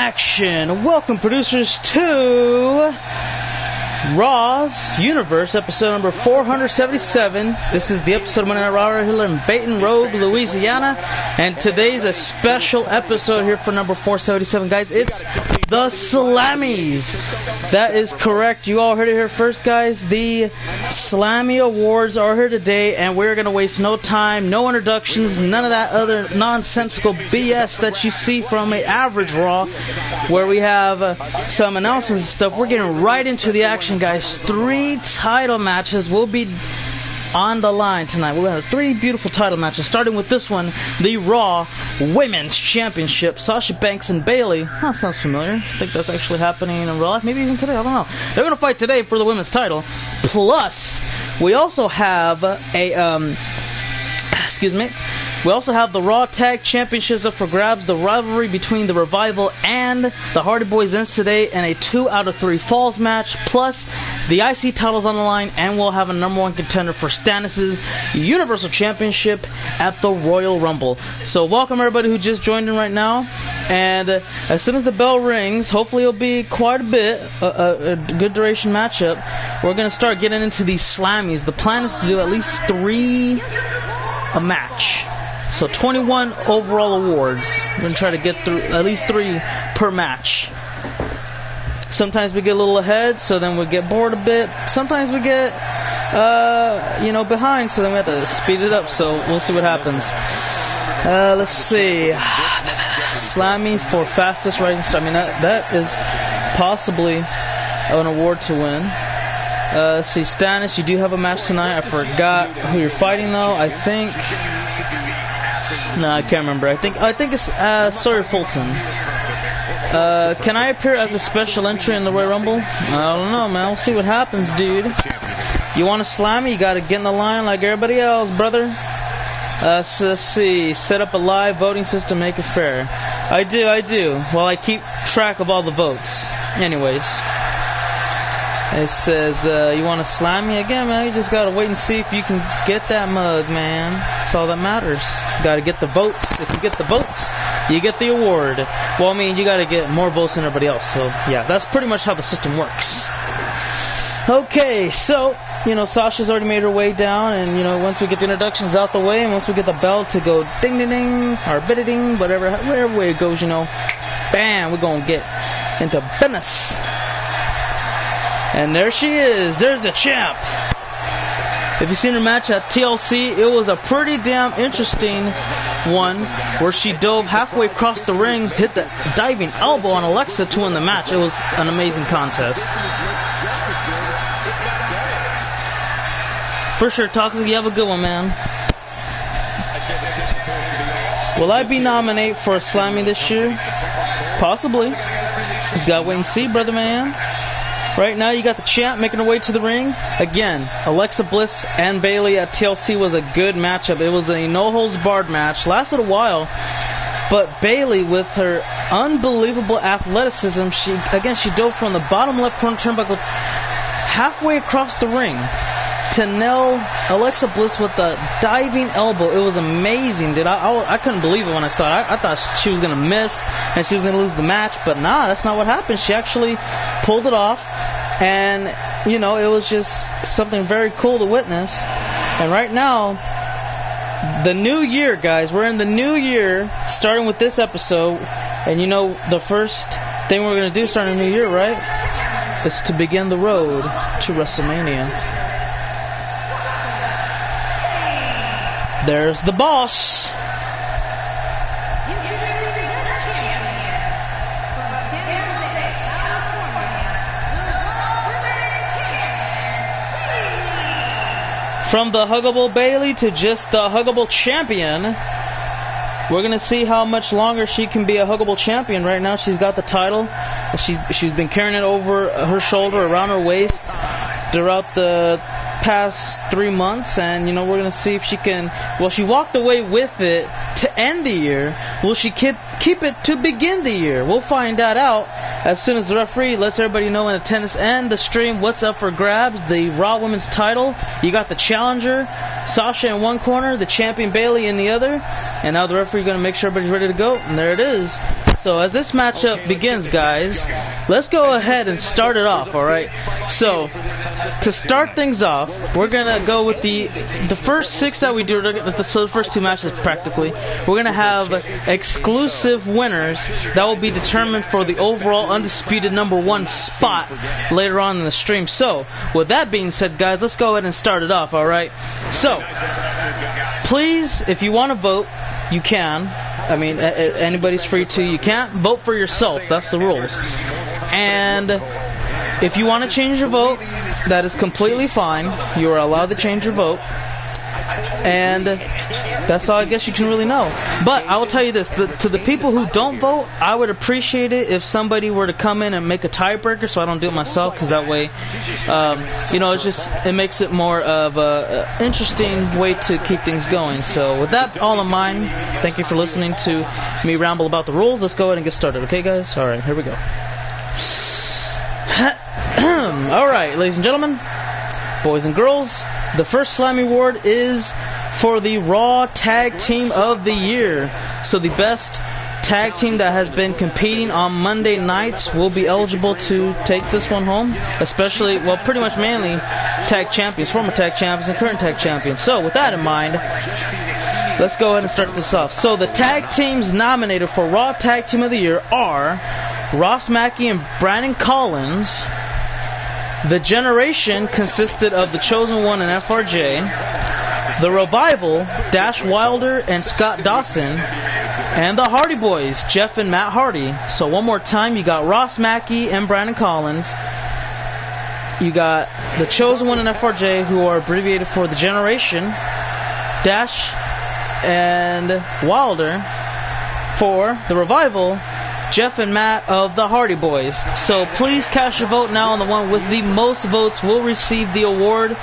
action. Welcome, producers, to Raw's Universe, episode number 477. This is the episode of Monday Night Raw here in Baton Rouge, Louisiana. And today's a special episode here for number 477, guys. It's the Slammies. That is correct. You all heard it here first, guys. The Slammy Awards are here today, and we're going to waste no time, no introductions, none of that other nonsensical BS that you see from an average Raw, where we have some announcements and stuff. We're getting right into the action, guys. 3 title matches will be on the line tonight. We'll have 3 beautiful title matches, starting with this one, the Raw Women's Championship. Sasha Banks and Bayley. That sounds familiar. I think that's actually happening in real life. Maybe even today. I don't know. They're going to fight today for the women's title. Plus, we also have we also have the Raw Tag Championships up for grabs. The rivalry between the Revival and the Hardy Boys ends today in a 2 out of 3 falls match. Plus, the IC title's on the line, and we'll have a #1 contender for Stannis' Universal Championship at the Royal Rumble. So welcome everybody who just joined in right now. And as soon as the bell rings, hopefully it'll be quite a bit, a good duration matchup. We're going to start getting into these Slammies. The plan is to do at least 3 a match. So 21 overall awards. We're going to try to get through at least 3 per match. Sometimes we get a little ahead, so then we get bored a bit. Sometimes we get, behind, so then we have to speed it up. So we'll see what happens. Let's see. Slammy for fastest writing star. I mean, that is possibly an award to win. Let's see. Stannis, you do have a match tonight. I forgot who you're fighting, though. I think... No, I can't remember. I think it's Sawyer Fulton. Can I appear as a special entry in the Royal Rumble? I don't know, man. We'll see what happens, dude. You want to slam me? You got to get in the line like everybody else, brother. So let's see. Set up a live voting system, make it fair. I do. Well, I keep track of all the votes. Anyways. It says, you want to slam me again, man? You just got to wait and see if you can get that mug, man. That's all that matters. You got to get the votes. If you get the votes, you get the award. Well, I mean, you got to get more votes than everybody else. So, yeah, that's pretty much how the system works. Okay, so, Sasha's already made her way down. And, once we get the introductions out the way, and once we get the bell to go ding-ding-ding, or bid-a-ding, whatever way it goes, bam, we're going to get into business. And there she is. There's the champ. If you've seen her match at TLC, it was a pretty damn interesting one where she dove halfway across the ring, hit the diving elbow on Alexa to win the match. It was an amazing contest. For sure, Toxic, you have a good one, man. Will I be nominated for a Slammy this year? Possibly. Just gotta wait and see, brother man. Right now, you got the champ making her way to the ring. Again, Alexa Bliss and Bayley at TLC was a good matchup. It was a no-holds-barred match. Lasted a while. But Bayley, with her unbelievable athleticism, she dove from the bottom left corner turnbuckle halfway across the ring to nail Alexa Bliss with a diving elbow. It was amazing, dude. I couldn't believe it when I saw it. I thought she was going to miss and she was going to lose the match. But nah, that's not what happened. She actually pulled it off. And, it was just something very cool to witness. And right now, the new year, guys. We're in the new year, starting with this episode. And, the first thing we're going to do starting the new year, right, is to begin the road to WrestleMania. There's the boss. From the huggable Bayley to just the huggable champion. We're going to see how much longer she can be a huggable champion. Right now she's got the title. She's been carrying it over her shoulder, around her waist throughout the past 3 months, and we're going to see if she can. Well, she walked away with it to end the year. Will she keep it to begin the year? We'll find that out as soon as the referee lets everybody know in attendance and the stream what's up for grabs. The Raw Women's title. You got the challenger Sasha in one corner, the champion Bayley in the other, and now the referee going to make sure everybody's ready to go. And there it is. So as this matchup begins, guys, let's go ahead and start it off, alright? So, to start things off, we're going to go with the first 6 that we do, so the first 2 matches practically. We're going to have exclusive winners that will be determined for the overall undisputed #1 spot later on in the stream. So, with that being said, guys, let's go ahead and start it off, alright? So, please, if you want to vote, you can. I mean, anybody's free to. You can't vote for yourself. That's the rules. And if you want to change your vote, that is completely fine. You are allowed to change your vote. And that's all I guess you can really know. But I will tell you this, to the people who don't vote, I would appreciate it if somebody were to come in and make a tiebreaker so I don't do it myself, because that way, you know, it makes it more of an interesting way to keep things going. So with that all in mind, thank you for listening to me ramble about the rules. Let's go ahead and get started, okay guys? Alright, here we go. Alright, ladies and gentlemen, boys and girls, the first Slammy Award is for the Raw Tag Team of the Year. So the best tag team that has been competing on Monday nights will be eligible to take this one home. Especially, well, pretty much mainly tag champions, former tag champions, and current tag champions. So with that in mind, let's go ahead and start this off. So the tag teams nominated for Raw Tag Team of the Year are Ross Mackey and Brandon Collins. The Generation consisted of The Chosen One and FRJ. The Revival, Dash Wilder and Scott Dawson. And the Hardy Boys, Jeff and Matt Hardy. So one more time, you got Ross Mackey and Brandon Collins. You got The Chosen One and FRJ, who are abbreviated for The Generation. Dash and Wilder. For the Revival, Jeff and Matt of the Hardy Boys. So please cast your vote now, and the one with the most votes will receive the award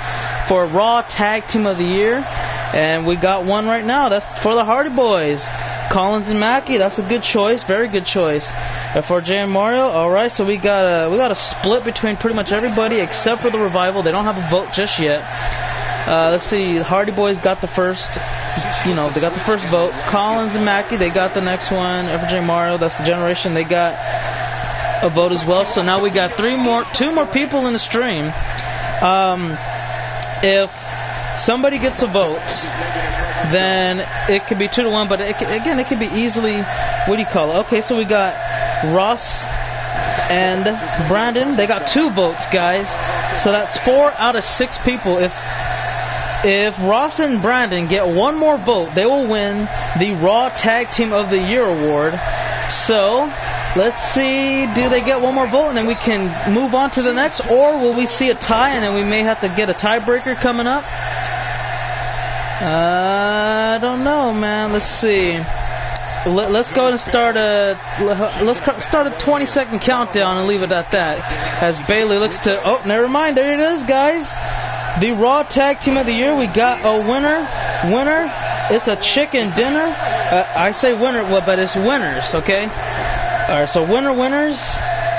for Raw Tag Team of the Year. And we got one right now. That's for the Hardy Boys. Collins and Mackey, that's a good choice. Very good choice. FRJ and Mario, alright, so we got a split between pretty much everybody except for the Revival. They don't have a vote just yet. Let's see, the Hardy Boys got the first, they got the first vote. Collins and Mackey, they got the next one. FJ Mario, that's the Generation, they got a vote as well. So now we got two more people in the stream. If somebody gets a vote, then it could be 2-1, but it could be easily, what do you call it? Okay, so we got Ross and Brandon, they got 2 votes, guys. So that's 4 out of 6 people. If Ross and Brandon get one more vote, they will win the Raw Tag Team of the Year award. So, let's see, do they get one more vote and then we can move on to the next? Or will we see a tie and then we may have to get a tiebreaker coming up? I don't know, man. Let's see. Let's go ahead and start a 20-second countdown and leave it at that. As Bailey looks to... Oh, never mind. There it is, guys. The Raw Tag Team of the Year, we got a winner. It's a chicken dinner. I say winner, but it's winners, okay? Alright, so winners.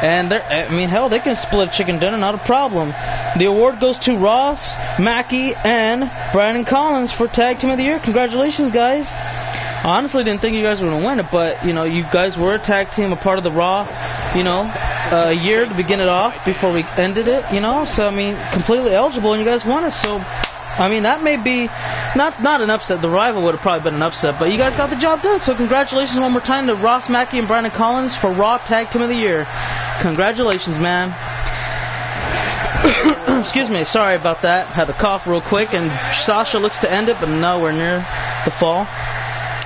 And hell, they can split a chicken dinner, not a problem. The award goes to Ross, Mackey, and Brandon Collins for Tag Team of the Year. Congratulations, guys. I honestly didn't think you guys were going to win it, but, you guys were a tag team, a part of the Raw, a year to begin it off before we ended it, So, completely eligible, and you guys won it. So, that may be not an upset. The Rival would have probably been an upset, but you guys got the job done. So, congratulations one more time to Ross Mackey and Brandon Collins for Raw Tag Team of the Year. Congratulations, man. Excuse me, sorry about that. Had to cough real quick, and Sasha looks to end it, but nowhere near the fall.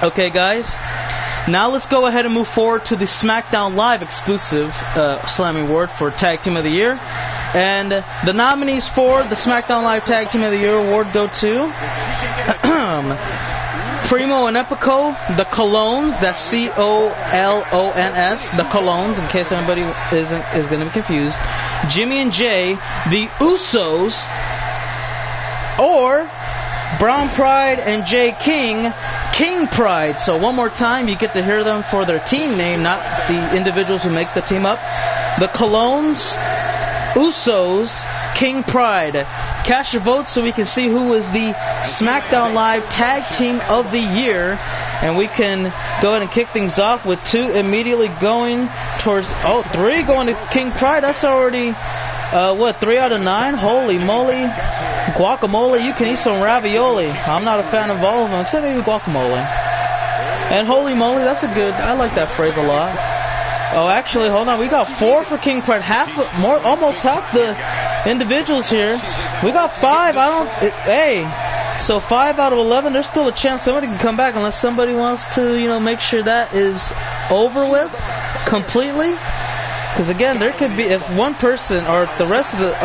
Okay, guys. Now let's go ahead and move forward to the SmackDown Live exclusive Slammy Award for Tag Team of the Year. And the nominees for the SmackDown Live Tag Team of the Year award go to Primo and Epico, the Colognes, that's C-O-L-O-N-S, the Colognes, in case anybody is going to be confused. Jimmy and Jay, the Usos, or Brown Pride and Jay King, King Pride. So one more time, you get to hear them for their team name, not the individuals who make the team up. The Colognes, Usos, King Pride. Cast your votes so we can see who is the SmackDown Live Tag Team of the Year. and we can go ahead and kick things off with 2 immediately going towards, 3 going to King Pride. That's already, 3 out of 9? Holy moly. Guacamole, you can eat some ravioli. I'm not a fan of all of them, except maybe guacamole. And holy moly, that's a good, I like that phrase a lot. Oh, actually, hold on. We got 4 for King Pride. Almost half the individuals here. We got 5. So 5 out of 11. There's still a chance somebody can come back unless somebody wants to, make sure that is over with completely. Because again, there could be, if one person or the rest of the,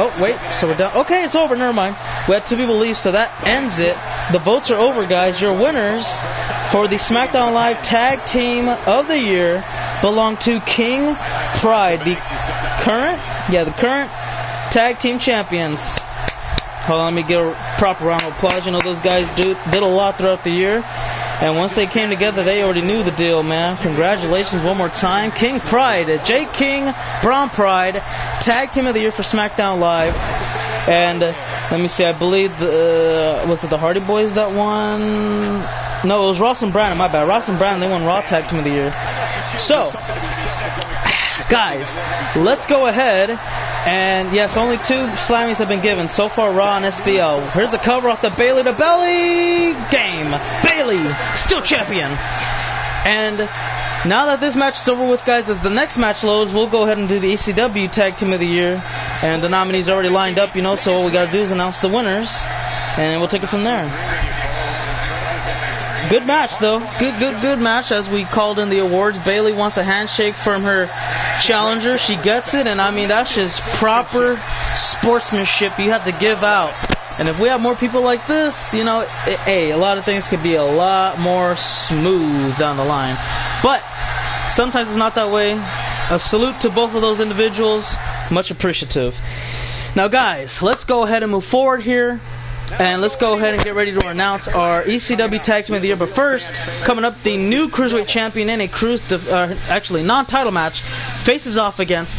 so we're done. Okay, it's over. Never mind. We had 2 people leave, so that ends it. The votes are over, guys. Your winners for the SmackDown Live Tag Team of the Year belong to King Pride, the current tag team champions. Hold on, let me give a proper round of applause. Those guys did a lot throughout the year, and once they came together, they already knew the deal, man. Congratulations one more time. King Pride, J. King, Braun Pride, Tag Team of the Year for SmackDown Live. And let me see, I believe, was it the Hardy Boys that won? No, it was Ross and Brandon, my bad. Ross and Brandon, they won Raw Tag Team of the Year. So, guys, let's go ahead. And yes, only 2 Slammies have been given so far, Raw and SDL. Here's the cover off the Bailey to Belly game. Bailey, still champion. And now that this match is over with, guys, as the next match loads, we'll go ahead and do the ECW Tag Team of the Year. And the nominees are already lined up, so all we got to do is announce the winners. And we'll take it from there. Good match, though. Good match, as we called in the awards. Bailey wants a handshake from her challenger. She gets it, and I mean, that's just proper sportsmanship you have to give out. And if we have more people like this, a lot of things could be a lot more smooth down the line. But sometimes it's not that way. A salute to both of those individuals. Much appreciative. Now, guys, let's go ahead and move forward here. And let's go ahead and get ready to announce our ECW Tag Team of the Year. But first, coming up, the new Cruiserweight Champion in a non-title match faces off against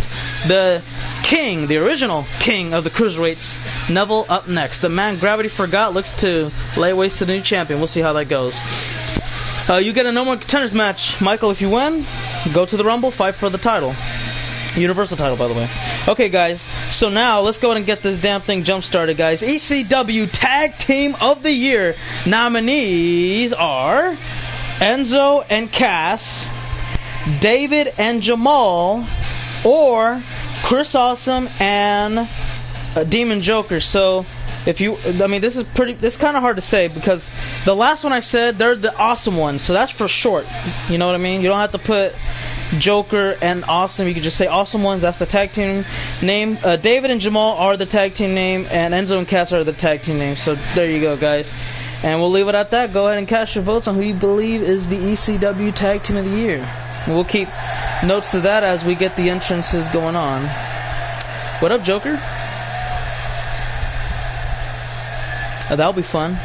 the King, the original King of the Cruiserweights, Neville, up next. The man Gravity forgot looks to lay waste to the new champion. We'll see how that goes. You get a no more contenders match. Michael, if you win, go to the Rumble, fight for the title. Universal title, by the way. Okay, guys, so now let's go ahead and get this damn thing jump-started, guys. ECW Tag Team of the Year nominees are Enzo and Cass, David and Jamal, or Chris Awesome and Demon Joker. So, this is kind of hard to say because the last one I said, they're the awesome ones, so that's for short. You know what I mean? You don't have to put Joker and Awesome. You can just say Awesome Ones. That's the tag team name. David and Jamal are the tag team name, and Enzo and Cass are the tag team name. So there you go, guys. And we'll leave it at that. Go ahead and cast your votes on who you believe is the ECW Tag Team of the Year. And we'll keep notes to that as we get the entrances going on. What up, Joker? That'll be fun.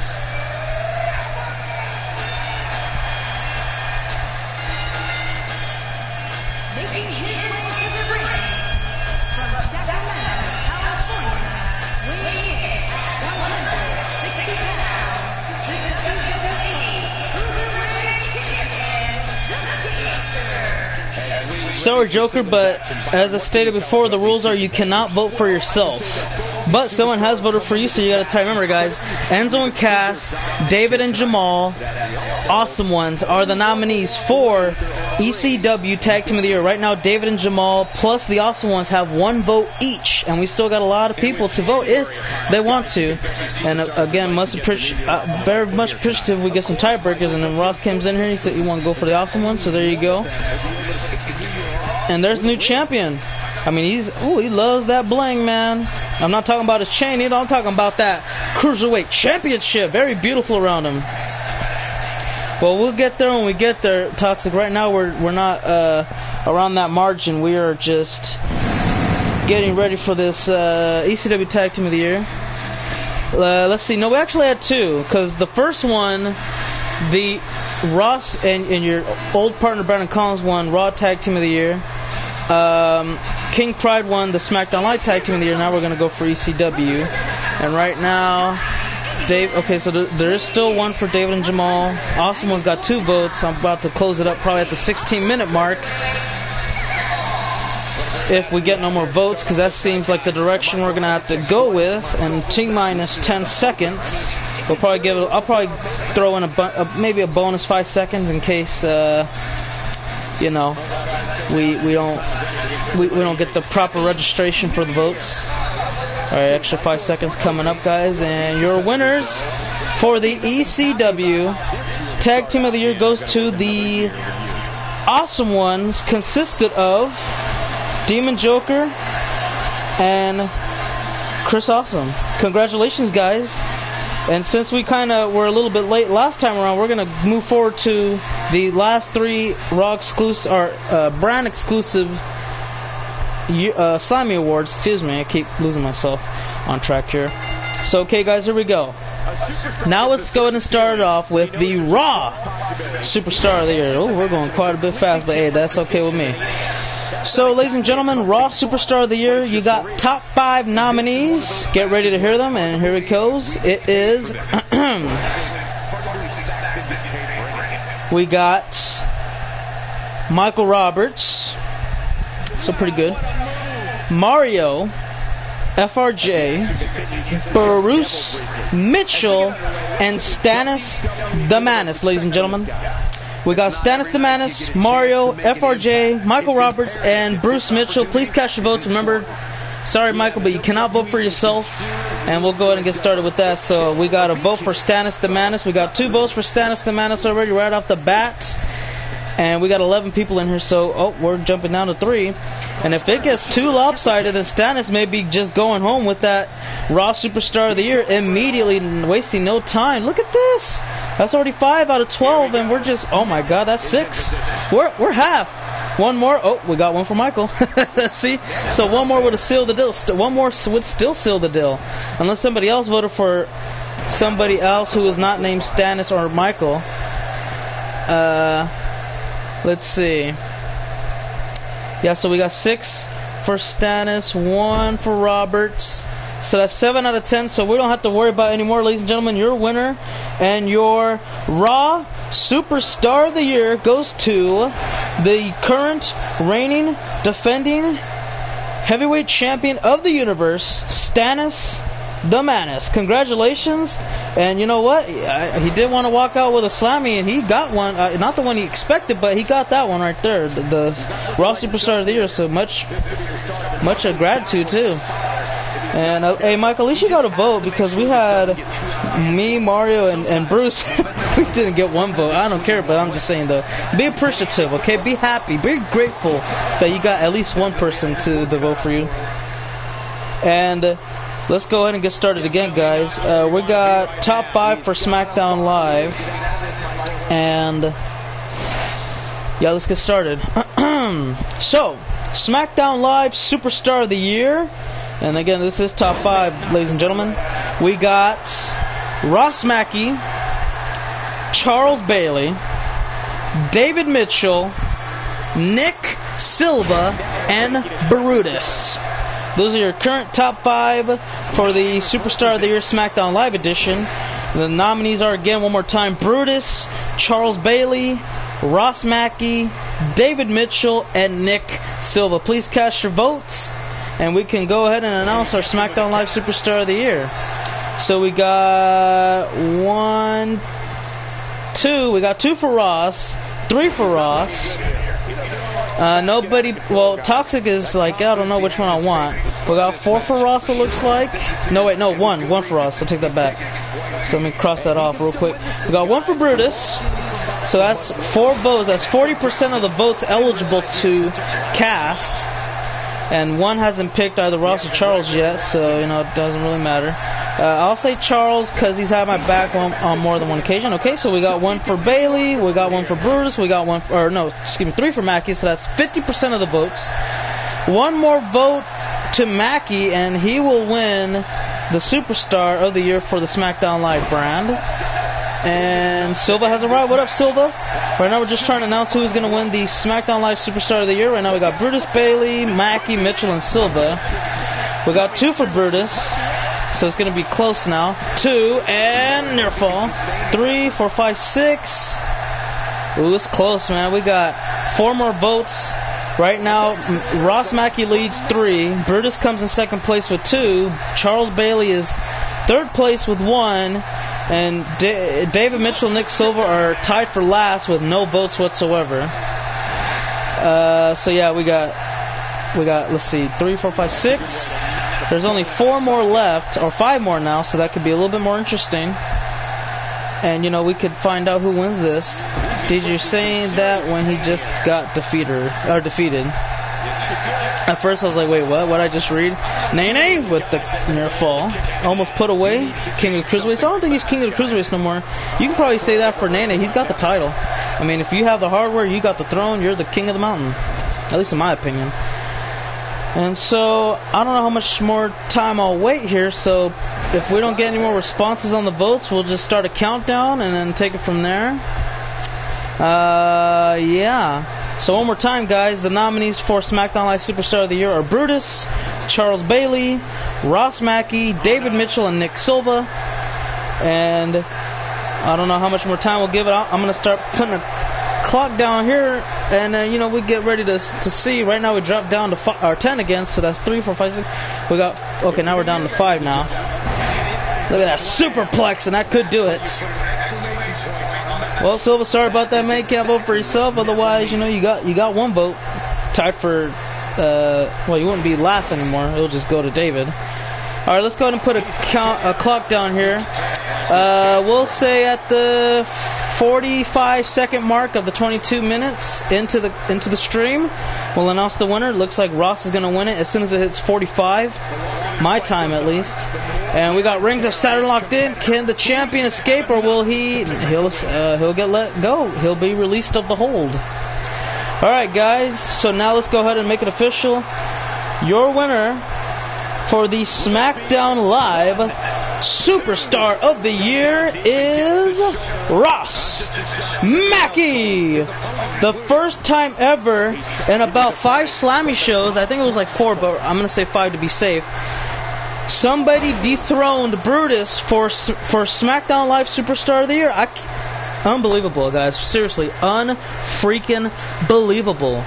Sorry, Joker, but as I stated before, the rules are you cannot vote for yourself. But someone has voted for you, so you got to remember, guys. Enzo and Cass, David and Jamal, Awesome Ones are the nominees for ECW Tag Team of the Year. Right now, David and Jamal plus the Awesome Ones have 1 vote each, and we still got a lot of people to vote if they want to. And again, very much appreciative we get some tiebreakers. And then Ross comes in here, he said he want to go for the Awesome Ones, so there you go. And there's the new champion. I mean, he loves that bling, man. I'm not talking about his chain either. I'm talking about that Cruiserweight Championship. Very beautiful around him. Well, we'll get there when we get there, Toxic. Right now, we're not around that margin. We are just getting ready for this ECW Tag Team of the Year. Let's see. No, we actually had 2, because the first one, the Ross and your old partner Brandon Collins won Raw Tag Team of the Year. King Pride won the SmackDown Live Tag Team of the Year. Now we're going to go for ECW. And right now, Dave. Okay, so there is still one for David and Jamal. Awesome One's got 2 votes. I'm about to close it up probably at the 16-minute mark. If we get no more votes, because that seems like the direction we're gonna have to go with. And T-minus 10 seconds. We'll probably give it. I'll probably throw in maybe a bonus 5 seconds in case you know, we don't get the proper registration for the votes. Alright, extra 5 seconds coming up, guys. And your winners for the ECW Tag Team of the Year goes to the Awesome Ones, consisted of Demon Joker and Chris Awesome. Congratulations, guys. And since we kind of were a little bit late last time around, we're going to move forward to the last 3 Raw exclusive, or brand exclusive Slammy Awards. Excuse me, I keep losing myself on track here. So, okay, guys, here we go. Now let's go ahead and start it off with the Raw Superstar of the Year. Oh, we're going quite a bit fast, but hey, that's okay with me. So, ladies and gentlemen, Raw Superstar of the Year, you got top 5 nominees. Get ready to hear them, and here it goes. It is... we got Michael Roberts. So pretty good. Mario, FRJ, Bruce Mitchell, and Stannis the Manis, ladies and gentlemen. We got Stannis the Manis, Mario, FRJ, Michael Roberts, and Bruce Mitchell. Please cast your votes. Remember, sorry, Michael, but you cannot vote for yourself. And we'll go ahead and get started with that. So we got a vote for Stannis the Manis. We got 2 votes for Stannis the Manis already right off the bat. And we got 11 people in here, so we're jumping down to 3. And if it gets too lopsided, then Stannis may be just going home with that Raw Superstar of the Year immediately, wasting no time. Look at this. That's already 5 out of 12, and we're just, oh my God, that's 6. We're half. One more. Oh, we got one for Michael. See? So one more would have sealed the deal. One more would still seal the deal. Unless somebody else voted for somebody else who was not named Stannis or Michael. Let's see. Yeah, so we got 6 for Stannis, 1 for Roberts. So that's 7 out of 10, so we don't have to worry about it anymore, ladies and gentlemen. Your winner and your Raw Superstar of the Year goes to the current reigning, defending heavyweight champion of the universe, Stannis the Manis. Congratulations. And you know what? He did want to walk out with a Slammy, and he got one. Not the one he expected, but he got that one right there. The Raw Superstar of the Year. So much gratitude, too. And hey, Michael, at least you got a vote, because we had me, Mario, and Bruce. We didn't get 1 vote. I don't care, but I'm just saying, though. Be appreciative, okay? Be happy. Be grateful that you got at least 1 person to vote for you. And let's go ahead and get started again, guys. We got top 5 for SmackDown Live. And yeah, let's get started. So, SmackDown Live Superstar of the Year. And again, this is top 5, ladies and gentlemen. We got Ross Mackey, Charles Bailey, David Mitchell, Nick Silva, and Brutus. Those are your current top 5 for the Superstar of the Year SmackDown Live edition. The nominees are, again, one more time, Brutus, Charles Bailey, Ross Mackey, David Mitchell, and Nick Silva. Please cast your votes, and we can go ahead and announce our SmackDown Live Superstar of the Year. So we got 1, 2. We got 2 for Ross, 3 for Ross. Nobody. Well, Toxic is like, I don't know which one I want. We got 4 for Ross, it looks like. No, wait, no, 1 for Ross. I'll take that back. So let me cross that off real quick. We got 1 for Brutus. So that's 4 votes. That's 40% of the votes eligible to cast. And 1 hasn't picked either Ross or Charles yet, so, you know, it doesn't really matter. I'll say Charles because he's had my back on more than 1 occasion. Okay, so we got 1 for Bailey, we got 1 for Brutus, we got 3 for Mackey, so that's 50% of the votes. 1 more vote to Mackey, and he will win the Superstar of the Year for the SmackDown Live brand. And Silva has arrived. What up, Silva? Right now we're just trying to announce who's going to win the SmackDown Live Superstar of the Year. Right now we got Brutus, Bailey, Mackey, Mitchell, and Silva. We got 2 for Brutus. So it's going to be close now. 2 and near fall. 3, 4, 5, 6. Ooh, it's close, man. We got 4 more votes. Right now, Ross Mackey leads 3. Brutus comes in second place with 2. Charles Bailey is third place with 1. And David Mitchell and Nick Silva are tied for last with no votes whatsoever. So yeah, we got, let's see, 3, 4, 5, 6. There's only 4 more left, or 5 more now, so that could be a little bit more interesting. And, you know, we could find out who wins this. Did you say that when he just got defeated? At first I was like, wait, what? What did I just read? Nene with the near fall. Almost put away. King of the Cruiserweights. I don't think he's King of the Cruiserweights no more. You can probably say that for Nene. He's got the title. I mean, if you have the hardware, you got the throne, you're the king of the mountain. At least in my opinion. And so, I don't know how much more time I'll wait here, so if we don't get any more responses on the votes, we'll just start a countdown and then take it from there. Yeah. So one more time, guys, the nominees for SmackDown Live Superstar of the Year are Brutus, Charles Bailey, Ross Mackey, David Mitchell, and Nick Silva. And I don't know how much more time we'll give it. I'm going to start putting a clock down here, and you know, we get ready to see. Right now we dropped down to 10 again, so that's 3, 4, 5, 6. We got, okay, now we're down to 5 now. Look at that superplex, and that could do it. Well, Silva, sorry about that, man. You can't vote for yourself. Otherwise, you know, you got 1 vote. Tied for, well, you wouldn't be last anymore. It'll just go to David. All right, let's go ahead and put a clock down here. We'll say at the 45-second mark of the 22 minutes into the stream, we'll announce the winner. Looks like Ross is going to win it as soon as it hits 45, my time at least. And we got rings of Saturn locked in. Can the champion escape, or will he'll get let go? He'll be released of the hold. All right, guys. So now let's go ahead and make it official. Your winner for the SmackDown Live Superstar of the Year is Ross Mackey. The first time ever in about 5 Slammy shows, I think it was like 4, but I'm going to say 5 to be safe, somebody dethroned Brutus for SmackDown Live Superstar of the Year. Unbelievable, guys. Seriously, unfreaking believable.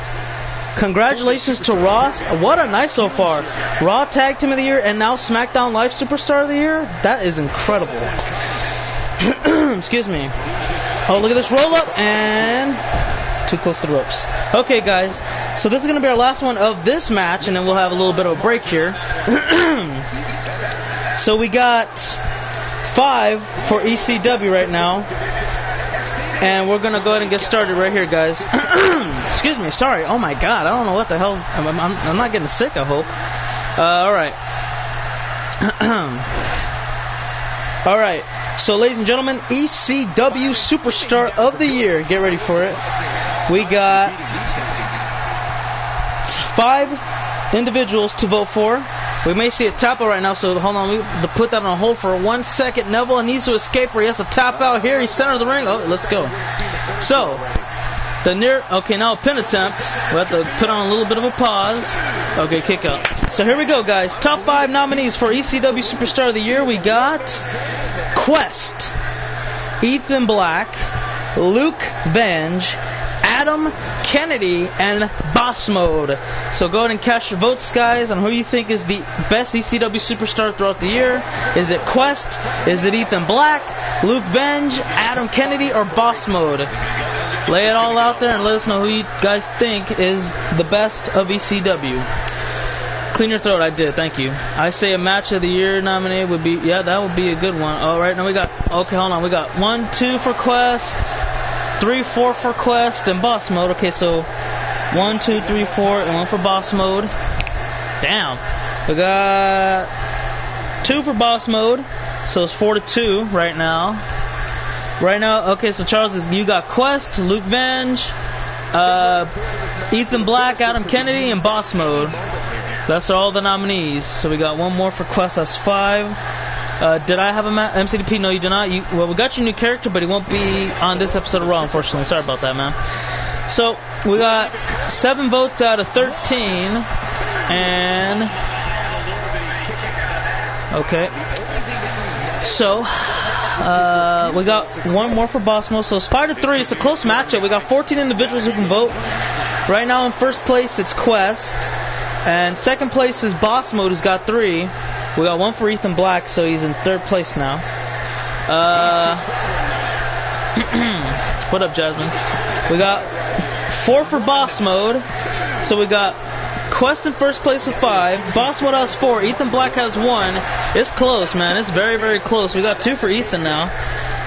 Congratulations to Ross. What a night so far. Raw Tag Team of the Year and now SmackDown Live Superstar of the Year. That is incredible. Excuse me. Oh, look at this roll up and too close to the ropes. Okay, guys. So this is going to be our last one of this match, and then we'll have a little bit of a break here. So we got 5 for ECW right now. And we're going to go ahead and get started right here, guys. Excuse me, sorry. Oh, my God. I don't know what the hell's... I'm not getting sick, I hope. All right. All right. So, ladies and gentlemen, ECW Superstar of the Year. Get ready for it. We got 5 individuals to vote for. We may see a tap out right now, so hold on. We have to put that on hold for 1 second. Neville needs to escape, or he has to tap out here. He's center of the ring. Oh, let's go. So, okay, now a pin attempt. We'll have to put on a little bit of a pause. Okay, kick out. So here we go, guys. Top 5 nominees for ECW Superstar of the Year. We got Quest, Ethan Black, Luke Venge, Adam Kennedy, and Boss Mode. So go ahead and cast your votes, guys, on who you think is the best ECW superstar throughout the year. Is it Quest? Is it Ethan Black, Luke Venge, Adam Kennedy, or Boss Mode? Lay it all out there and let us know who you guys think is the best of ECW. Clean your throat. I did. Thank you. I say a match of the year nominee would be, yeah, that would be a good one. All right, now we got, okay, hold on. We got 1, 2 for Quest, 3, 4 for Quest, and Boss Mode. Okay, so 1, 2, 3, 4, and 1 for Boss Mode. Damn. We got 2 for Boss Mode, so it's 4-2 right now. Right now, okay, so Charles, you got Quest, Luke Venge, Ethan Black, Adam Kennedy, and Boss Mode. That's all the nominees. So we got 1 more for Quest, that's 5. Did I have a MCDP? No, you did not. Well, we got your new character, but he won't be on this episode of Raw, unfortunately. Sorry about that, man. So, we got 7 votes out of 13. And... okay. So, we got one more for Boss Mode. So it's 5-3. It's a close matchup. We got 14 individuals who can vote. Right now in first place it's Quest. And second place is Boss Mode, who's got 3. We got 1 for Ethan Black, so he's in third place now. What up, Jasmine? We got 4 for Boss Mode. So we got Quest in first place with 5. Boss Mode has 4. Ethan Black has 1. It's close, man. It's very, very close. We got 2 for Ethan now.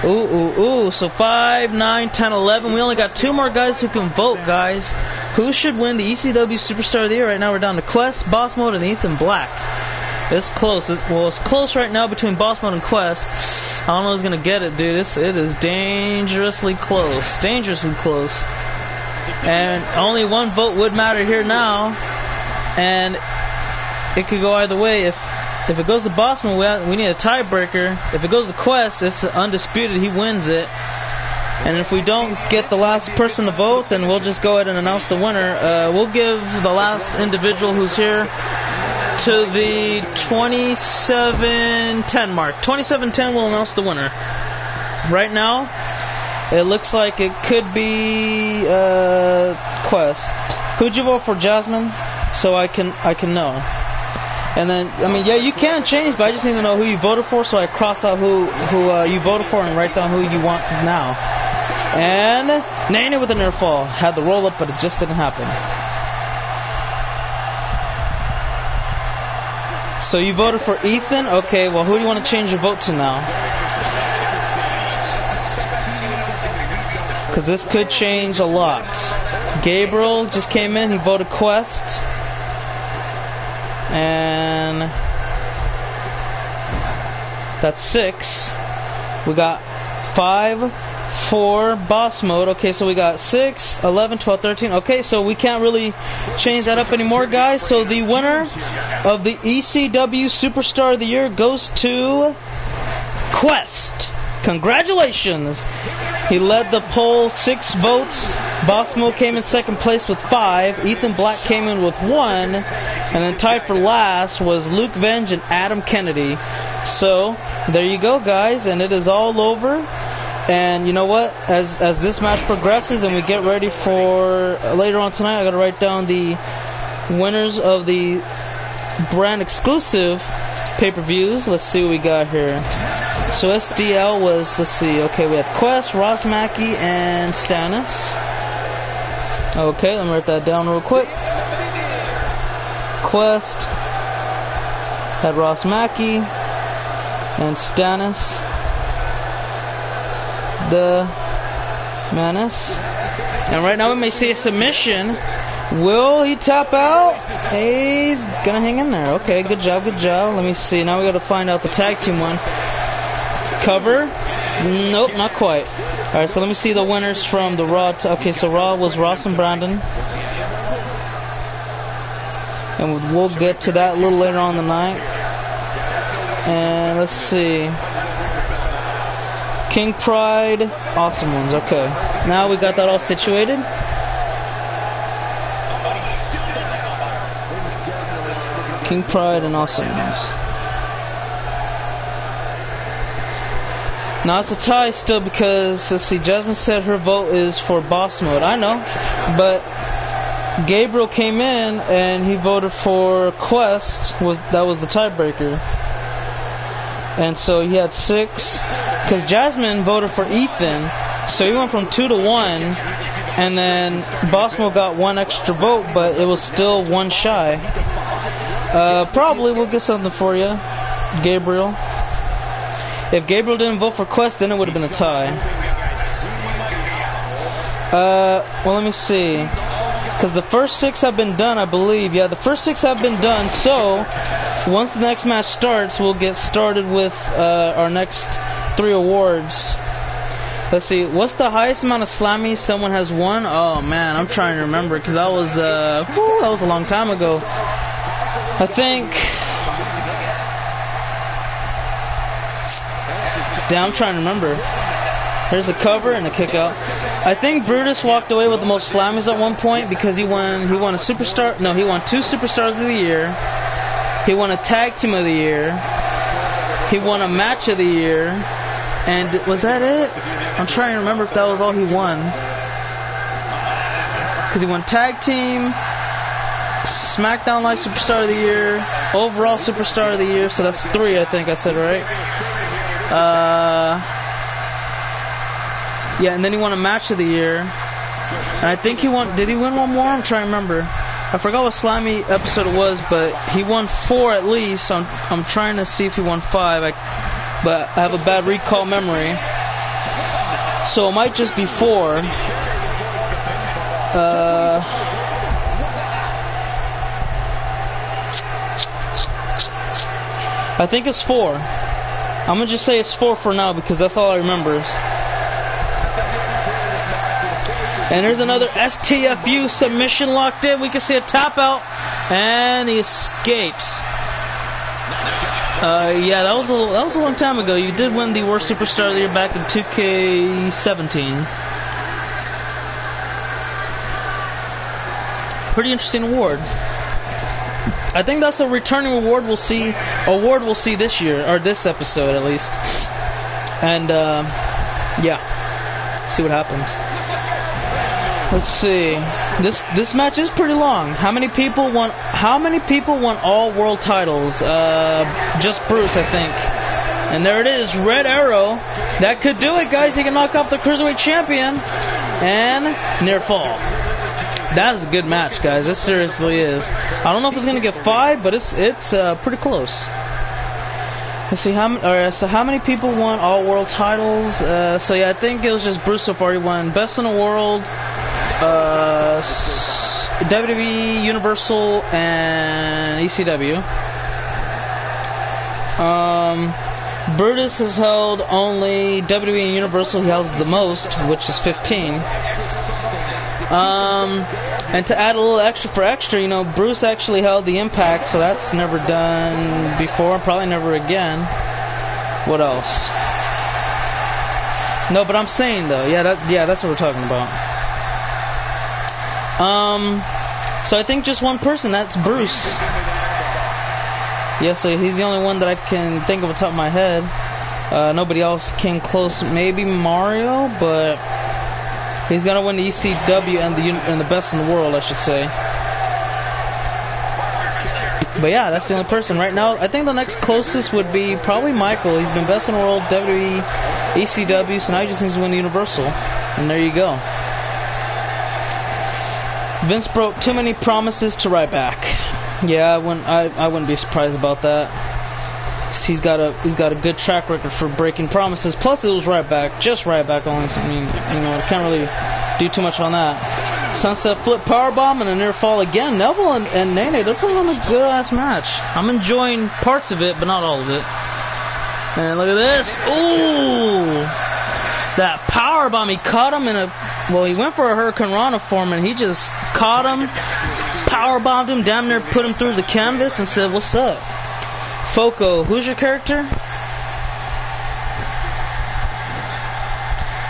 Ooh. So 5, 9, 10, 11. We only got 2 more guys who can vote, guys. Who should win the ECW Superstar of the Year? Right now we're down to Quest, Boss Mode, and Ethan Black. It's close. It's close right now between Boss Mode and Quest. I don't know who's going to get it, dude. It is dangerously close. Dangerously close. And only 1 vote would matter here now. And it could go either way. If it goes to Boss Mode, we need a tiebreaker. If it goes to Quest, it's undisputed. He wins it. And if we don't get the last person to vote, then we'll just go ahead and announce the winner. We'll give the last individual who's here to the 27:10 mark. 27:10 will announce the winner. Right now, it looks like it could be Quest. Who'd you vote for, Jasmine? So I can know. And then, I mean, yeah, you can change, but I just need to know who you voted for, so I cross out who you voted for and write down who you want now. And Nana with an air fall. Had the roll up, but it just didn't happen. So you voted for Ethan? Okay, well, who do you want to change your vote to now? Because this could change a lot. Gabriel just came in. He voted Quest. And that's 6. We got 5 for Boss Mode. Okay, so we got 6, 11, 12, 13. Okay, so we can't really change that up anymore, guys. So the winner of the ECW Superstar of the Year goes to Quest. Congratulations. He led the poll 6 votes. Boss Mode came in second place with 5. Ethan Black came in with 1. And then tied for last was Luke Venge and Adam Kennedy. So there you go, guys, and it is all over. And you know what? As this match progresses and we get ready for later on tonight, I gotta write down the winners of the brand exclusive pay-per-views. Let's see what we got here. So SDL was, let's see, okay, we had Quest, Ross Mackey, and Stannis. Okay, let me write that down real quick. Quest had Ross Mackey and Stannis the Menace. And right now we may see a submission. Will he tap out? He's gonna hang in there. Okay, good job, good job. Let me see. Now we gotta find out the tag team one. Cover? Nope, not quite. Alright, so let me see the winners from the Raw. Okay, so Raw was Ross and Brandon. And we'll get to that a little later on in the night. And let's see. King Pride, Awesome Ones. Okay. Now we got that all situated. King Pride and Awesome Ones. Now it's a tie still because, let's see, Jasmine said her vote is for Boss Mode. I know, but Gabriel came in and he voted for Quest. That was the tiebreaker. And so he had 6. Because Jasmine voted for Ethan, so he went from 2 to 1. And then Boss Mode got 1 extra vote, but it was still 1 shy. Probably we'll get something for you, Gabriel. If Gabriel didn't vote for Quest, then it would have been a tie. Well, let me see. Because the first 6 have been done, I believe. Yeah, the first 6 have been done. So, once the next match starts, we'll get started with our next 3 awards. Let's see. What's the highest amount of Slammies someone has won? Oh, man, I'm trying to remember. Because that was a long time ago. I think... Damn, I'm trying to remember. Here's the cover and the kick out. I think Brutus walked away with the most Slammies at one point because he won a superstar. No, he won 2 Superstars of the Year. He won a Tag Team of the Year. He won a match of the year. And was that it? I'm trying to remember if that was all he won. Because he won Tag Team, SmackDown Live Superstar of the Year, Overall Superstar of the Year. So that's 3, I think I said, right? Yeah, and then he won a match of the year. And I think he won... Did he win one more? I'm trying to remember. I forgot what Slammy episode it was, but he won 4 at least. So I'm trying to see if he won 5. But I have a bad recall memory. So it might just be 4. I think it's 4. I'm going to just say it's 4 for now because that's all I remember. And there's another STFU submission locked in. We can see a tap out. And he escapes. Yeah, that was a long time ago. You did win the Worst Superstar of the Year back in 2K18. Pretty interesting award. I think that's a returning award we'll see this year, or this episode at least. And yeah, see what happens. Let's see. This match is pretty long. How many people won all world titles? Just Bruce, I think. And there it is, Red Arrow. That could do it, guys. He can knock off the Cruiserweight Champion. And near fall. That is a good match, guys. It seriously is. I don't know if it's gonna get 5, but it's pretty close. Let's see how many people won all world titles. So yeah, I think it was just Bruce so far. He won Best in the World, WWE, Universal, and ECW. Brutus has held only WWE and Universal. He holds the most, which is 15. And to add a little extra for extra, you know, Bruce actually held the Impact, so that's never done before, probably never again. What else? No, but I'm saying though, yeah, that's what we're talking about. So I think just one person, that's Bruce. Yeah, so he's the only one that I can think of off the top of my head. Nobody else came close. Maybe Mario, but he's gonna win the ECW and the Best in the World, I should say. But yeah, that's the only person right now. I think the next closest would be probably Michael. He's been Best in the World, WWE, ECW, so now he just needs to win the Universal. And there you go. Vince broke too many promises to Ryback. Yeah, I wouldn't be surprised about that. He's got a good track record for breaking promises. Plus, it was Ryback, just Ryback only. I mean, you know, I can't really do too much on that. Sunset flip powerbomb and a near fall again. Neville and Nene, they're putting on a good ass match. I'm enjoying parts of it, but not all of it. And look at this. Ooh, that powerbomb. He caught him he went for a Hurricane Rana form, and he just caught him, powerbombed him, damn near put him through the canvas, and said, "What's up?" Foco, who's your character?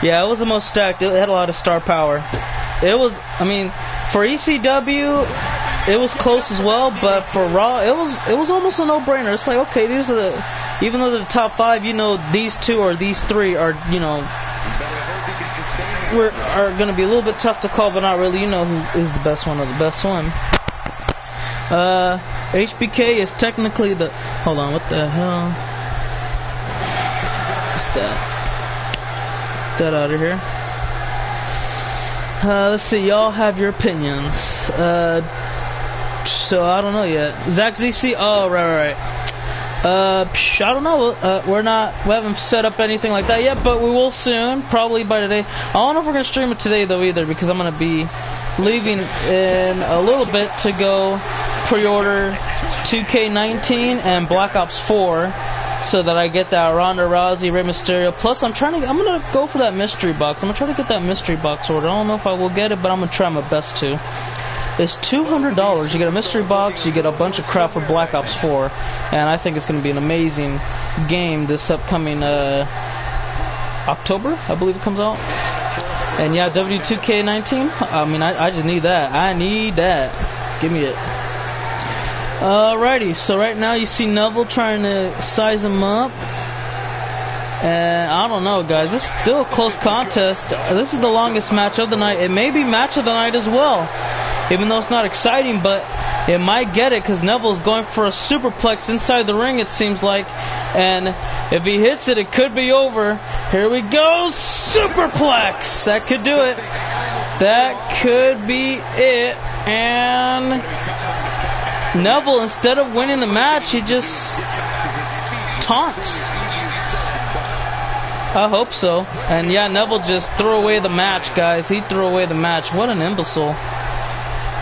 Yeah, it was the most stacked. It had a lot of star power. It was, I mean, for ECW, it was close as well, but for Raw, it was almost a no-brainer. It's like, okay, these are even though they're the top 5, you know, these 2 or these 3 are, you know, are going to be a little bit tough to call, but not really. You know who is the best one or the best one. HBK is technically the... Hold on, what the hell? What's that? Get that out of here. Let's see, y'all have your opinions. So, I don't know yet. Zach ZC? Oh, right. I don't know. We haven't set up anything like that yet, but we will soon, probably by today. I don't know if we're going to stream it today, though, either, because I'm going to be leaving in a little bit to go pre-order 2K18 and Black Ops 4 so that I get that Ronda Rousey, Rey Mysterio. Plus, I'm going to go for that mystery box. I'm going to try to get that mystery box order. I don't know if I will get it, but I'm going to try my best to. It's $200. You get a mystery box, you get a bunch of crap for Black Ops 4, and I think it's going to be an amazing game this upcoming October, I believe it comes out. And yeah, W2K19, I mean, I just need that. I need that. Give me it. Alrighty, so right now you see Neville trying to size him up. And I don't know, guys. This is still a close contest. This is the longest match of the night. It may be match of the night as well. Even though it's not exciting, but it might get it because Neville's going for a superplex inside the ring, it seems like. And if he hits it, it could be over. Here we go. Superplex. That could do it. That could be it. And Neville, instead of winning the match, he just taunts. I hope so. And yeah, Neville just threw away the match, guys. He threw away the match. What an imbecile.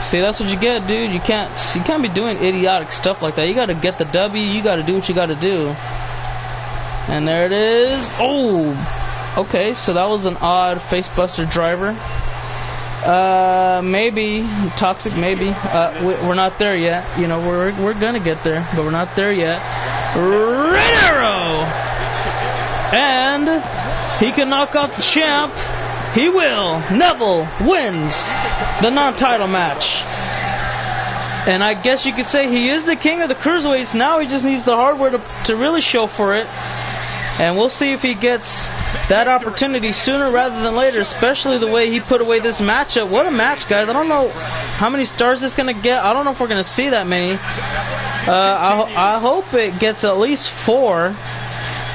See, that's what you get, dude. You can't be doing idiotic stuff like that. You gotta get the W. You gotta do what you gotta do. And there it is. Oh, okay. So that was an odd facebuster driver. Maybe toxic. Maybe we're not there yet. You know, we're gonna get there, but we're not there yet. Red Arrow. And he can knock out the champ. He will. Neville wins the non-title match. And I guess you could say he is the king of the cruiserweights. Now he just needs the hardware to really show for it. And we'll see if he gets that opportunity sooner rather than later, especially the way he put away this matchup. What a match, guys. I don't know how many stars this is going to get. I don't know if we're going to see that many. I hope it gets at least 4.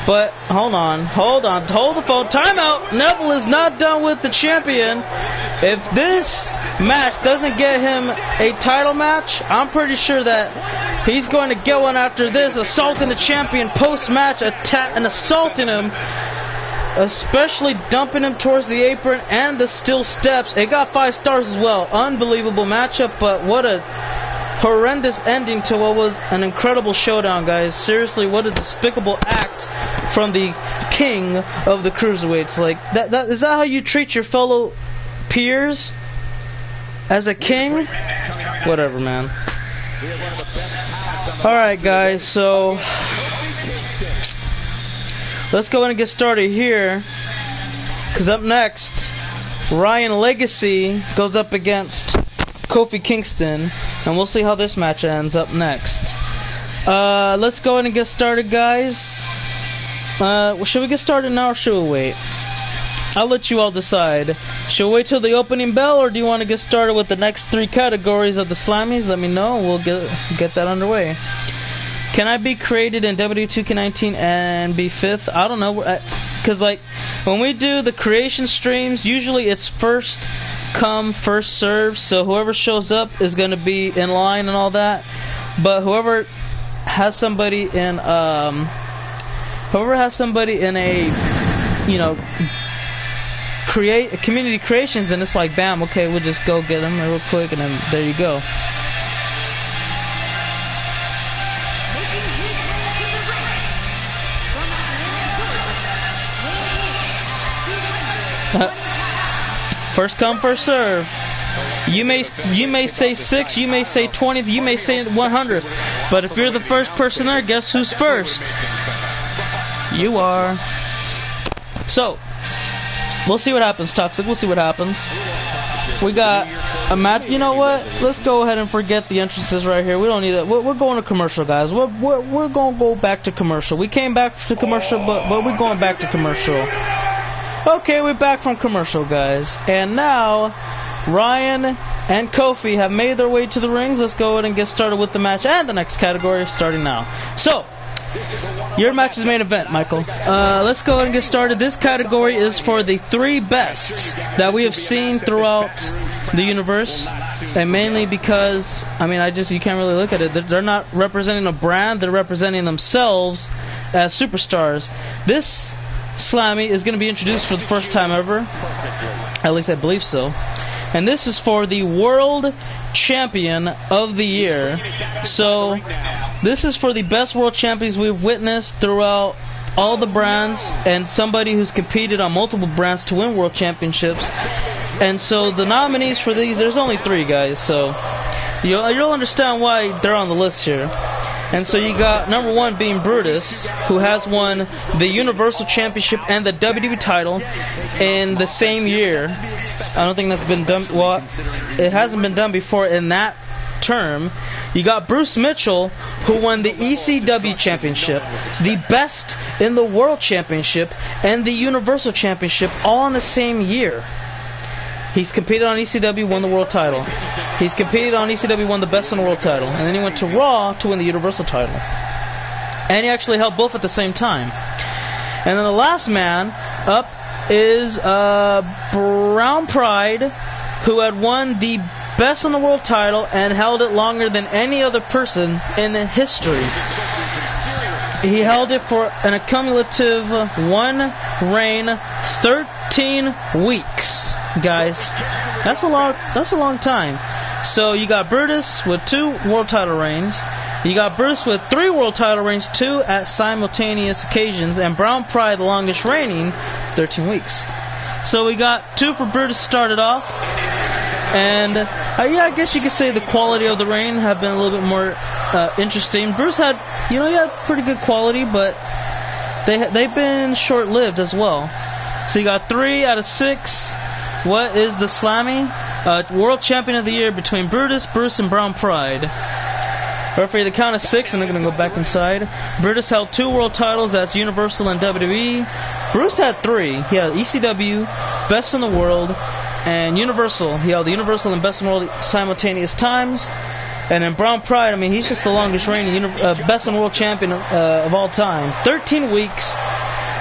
But hold on, hold the phone. Timeout. Neville is not done with the champion. If this match doesn't get him a title match, I'm pretty sure that he's going to get one after this, assaulting the champion post-match, and assaulting him, especially dumping him towards the apron and the steel steps. It got 5 stars as well. Unbelievable matchup, but what a horrendous ending to what was an incredible showdown, guys. Seriously, what a despicable act from the king of the cruiserweights. Like, is that how you treat your fellow peers? As a king? Whatever, man. Alright, guys, so let's go ahead and get started here. Because up next, Ryan Legacy goes up against Kofi Kingston. And we'll see how this match ends up next. Let's go ahead and get started, guys. Should we get started now or should we wait? I'll let you all decide. Should we wait till the opening bell, or do you want to get started with the next 3 categories of the Slammies? Let me know. We'll get that underway. Can I be created in Wwe 2K18 and be 5th? I don't know. Because, like, when we do the creation streams, usually it's first come, first serve. So whoever shows up is going to be in line and all that. But whoever has somebody in a, you know, community creations, and it's like, bam, okay, we'll just go get them real quick, and then there you go. First come, first serve. You may say 6, you may say 20, you may say 100, but if you're the first person there, guess who's first? You are. So, we'll see what happens, Toxic. We'll see what happens. We got a match. You know what? Let's go ahead and forget the entrances right here. We don't need it. We're going to commercial, guys. We're going to go back to commercial. We came back to commercial, but we're going back to commercial. Okay, we're back from commercial, guys. And now, Ryan and Kofi have made their way to the rings. Let's go ahead and get started with the match and the next category starting now. So, your match's main event, Michael. Let's go ahead and get started. This category is for the 3 best that we have seen throughout the universe. And mainly because, I mean, you can't really look at it. They're not representing a brand. They're representing themselves as superstars. This Slammy is going to be introduced for the first time ever. At least I believe so. And this is for the World Champion of the Year. So, this is for the best world champions we've witnessed throughout all the brands, and somebody who's competed on multiple brands to win world championships. And so, the nominees for these, there's only 3, guys. So, you'll understand why they're on the list here. And so you got number 1 being Brutus, who has won the Universal Championship and the WWE title in the same year. I don't think that's been done. Well, it hasn't been done before in that term. You got Bruce Mitchell, who won the ECW Championship, the Best in the World Championship, and the Universal Championship all in the same year. He's competed on ECW, won the world title. He's competed on ECW, won the Best in the World title. And then he went to Raw to win the Universal title. And he actually held both at the same time. And then the last man up is Brown Pride, who had won the Best in the World title and held it longer than any other person in history. He held it for an accumulative one reign, 13 weeks. Guys, that's a long time. So you got Brutus with 2 world title reigns. You got Brutus with 3 world title reigns, 2 at simultaneous occasions, and Brown Pride, the longest reigning, 13 weeks. So we got 2 for Brutus started off, and yeah, I guess you could say the quality of the reign have been a little bit more interesting. Bruce had, he had pretty good quality, but they've been short-lived as well. So you got 3 out of 6. What is the Slammy? World Champion of the Year between Brutus, Bruce, and Brown Pride. Referee, the count of 6, and they're going to go back inside. Brutus held 2 world titles, that's Universal and WWE. Bruce had 3. He had ECW, Best in the World, and Universal. He held the Universal and Best in the World simultaneous times. And then Brown Pride, I mean, he's just the longest reigning Best in the World champion of all time. 13 weeks.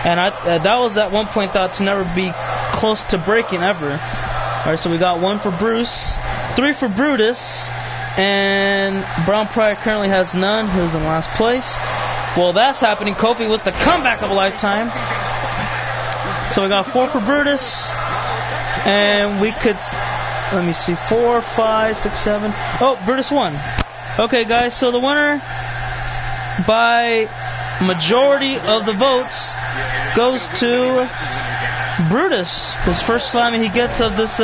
And that was at one point thought to never be close to breaking ever. Alright, so we got 1 for Bruce, 3 for Brutus, and Brown Pride currently has none, who's in last place. Well, that's happening. Kofi with the comeback of a lifetime. So we got 4 for Brutus, and we could, let me see, 4, 5, 6, 7. Oh, Brutus won. Okay, guys, so the winner by majority of the votes goes to Brutus. His first Slammy he gets of this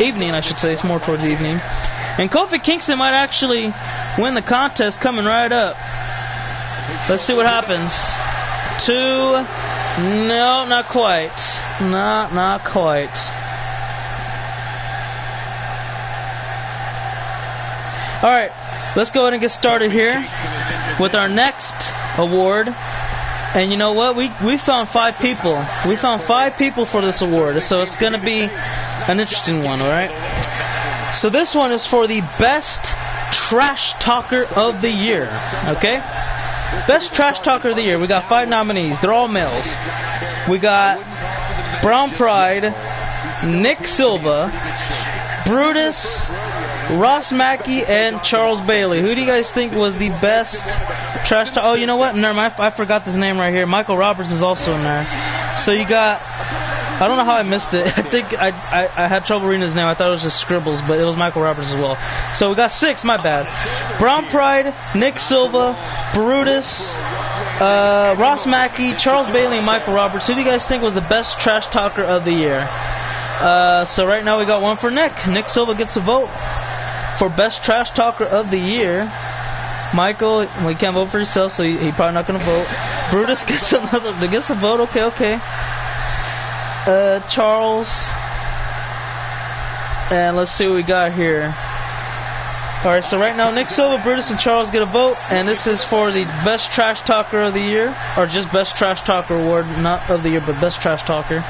evening, I should say. It's more towards evening. And Kofi Kingston might actually win the contest coming right up. Let's see what happens. 2. No, not quite. Not quite. Alright, let's go ahead and get started here with our next award. And you know what? We found 5 people. We found 5 people for this award. So it's going to be an interesting one, alright? So this one is for the Best Trash Talker of the Year. Okay? Best Trash Talker of the Year. We got 5 nominees. They're all males. We got Brown Pride, Nick Silva, Brutus, Ross Mackey, and Charles Bailey. Who do you guys think was the best trash talk? Oh, you know what? Never mind. I forgot this name right here. Michael Roberts is also in there. So you got, I don't know how I missed it. I think I had trouble reading his name. I thought it was just scribbles, but it was Michael Roberts as well. So we got 6, my bad. Brown Pride, Nick Silva, Brutus, Ross Mackey, Charles Bailey, and Michael Roberts. Who do you guys think was the best trash talker of the year? So right now we got 1 for Nick. Nick Silva gets a vote for Best Trash Talker of the Year. Michael, well, you can't vote for yourself, so he's probably not going to vote. Brutus gets a vote. Okay. Charles. And let's see what we got here. Alright, so right now Nick Silva, Brutus, and Charles get a vote. And this is for the Best Trash Talker of the Year. Or just Best Trash Talker award. Not of the year, but Best Trash Talker.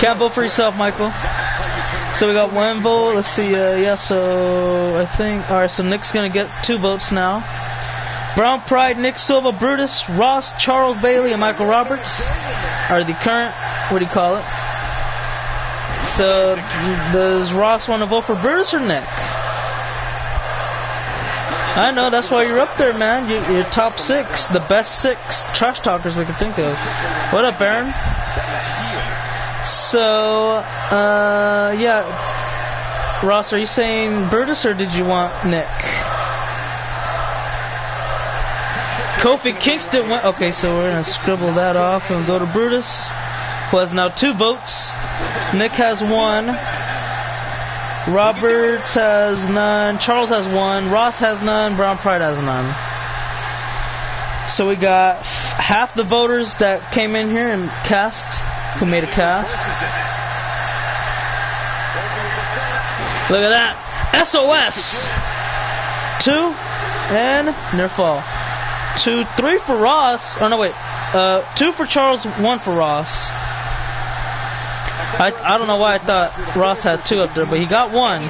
Can't vote for yourself, Michael. So we got 1 vote. Let's see. So I think. Alright, so Nick's going to get 2 votes now. Brown Pride, Nick Silva, Brutus, Ross, Charles Bailey, and Michael Roberts are the current, what do you call it? So does Ross want to vote for Brutus or Nick? I know, that's why you're up there, man. You're top 6, the best 6 trash talkers we can think of. What up, Aaron? So, yeah. Ross, are you saying Brutus or did you want Nick? Kofi Kingston went. Okay, so we're going to scribble that off and go to Brutus, who has now 2 votes. Nick has 1. Roberts has none. Charles has 1. Ross has none. Brown Pride has none. So we got half the voters that came in here and cast, who made a cast. Look at that. SOS. 2, and near fall. 2, 3 for Ross. Oh no, wait. 2 for Charles, 1 for Ross. I don't know why I thought Ross had 2 up there, but he got 1.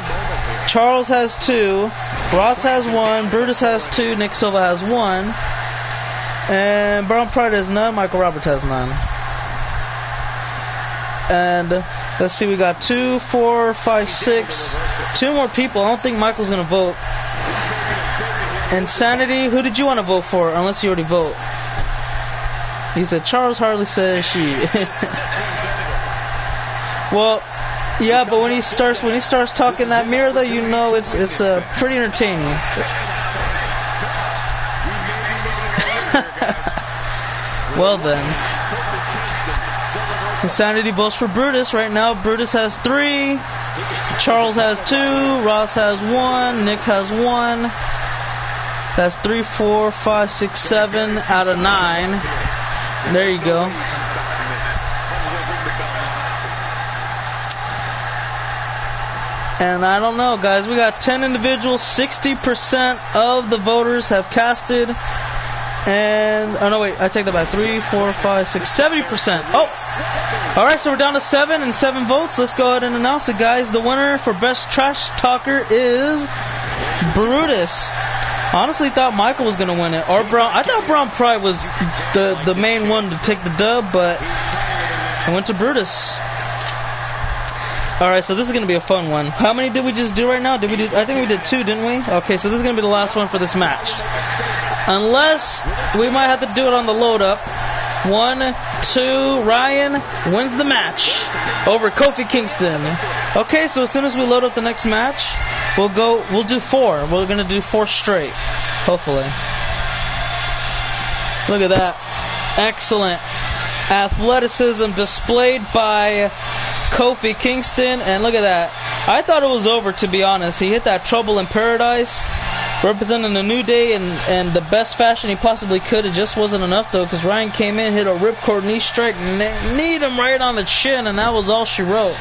Charles has 2. Ross has 1. Brutus has 2. Nick Silva has 1. And Brown Pride has none. Michael Roberts has none. And let's see, we got 2, 4, 5, 6. 2 more people. I don't think Michael's going to vote. Insanity, who did you want to vote for? Unless you already vote. He said Charles Harley says she. Well, yeah, but when he starts talking that mirror, though, you know it's pretty entertaining. Well then, Insanity votes for Brutus right now. Brutus has 3, Charles has 2, Ross has 1, Nick has 1. That's 3, 4, 5, 6, 7 out of 9. There you go. And I don't know, guys. We got 10 individuals. 60% of the voters have casted. And, oh no, wait. I take that back. 3, 4, 5, 6, 70%. Oh! Alright, so we're down to 7 and 7 votes. Let's go ahead and announce it, guys. The winner for Best Trash Talker is Brutus. Honestly thought Michael was going to win it. Or Brown. I thought Brown Pride was the main one to take the dub, but I went to Brutus. Alright, so this is going to be a fun one. How many did we just do right now? I think we did 2, didn't we? Okay, so this is going to be the last one for this match. Unless we might have to do it on the load up. 1, 2, Ryan wins the match over Kofi Kingston. Okay, so as soon as we load up the next match, we'll do 4. We're going to do 4 straight. Hopefully. Look at that. Excellent athleticism displayed by Kofi Kingston, and look at that. I thought it was over, to be honest. He hit that Trouble in Paradise, representing the New Day in the best fashion he possibly could. It just wasn't enough, though, because Ryan came in, hit a ripcord knee strike, kneed him right on the chin, and that was all she wrote.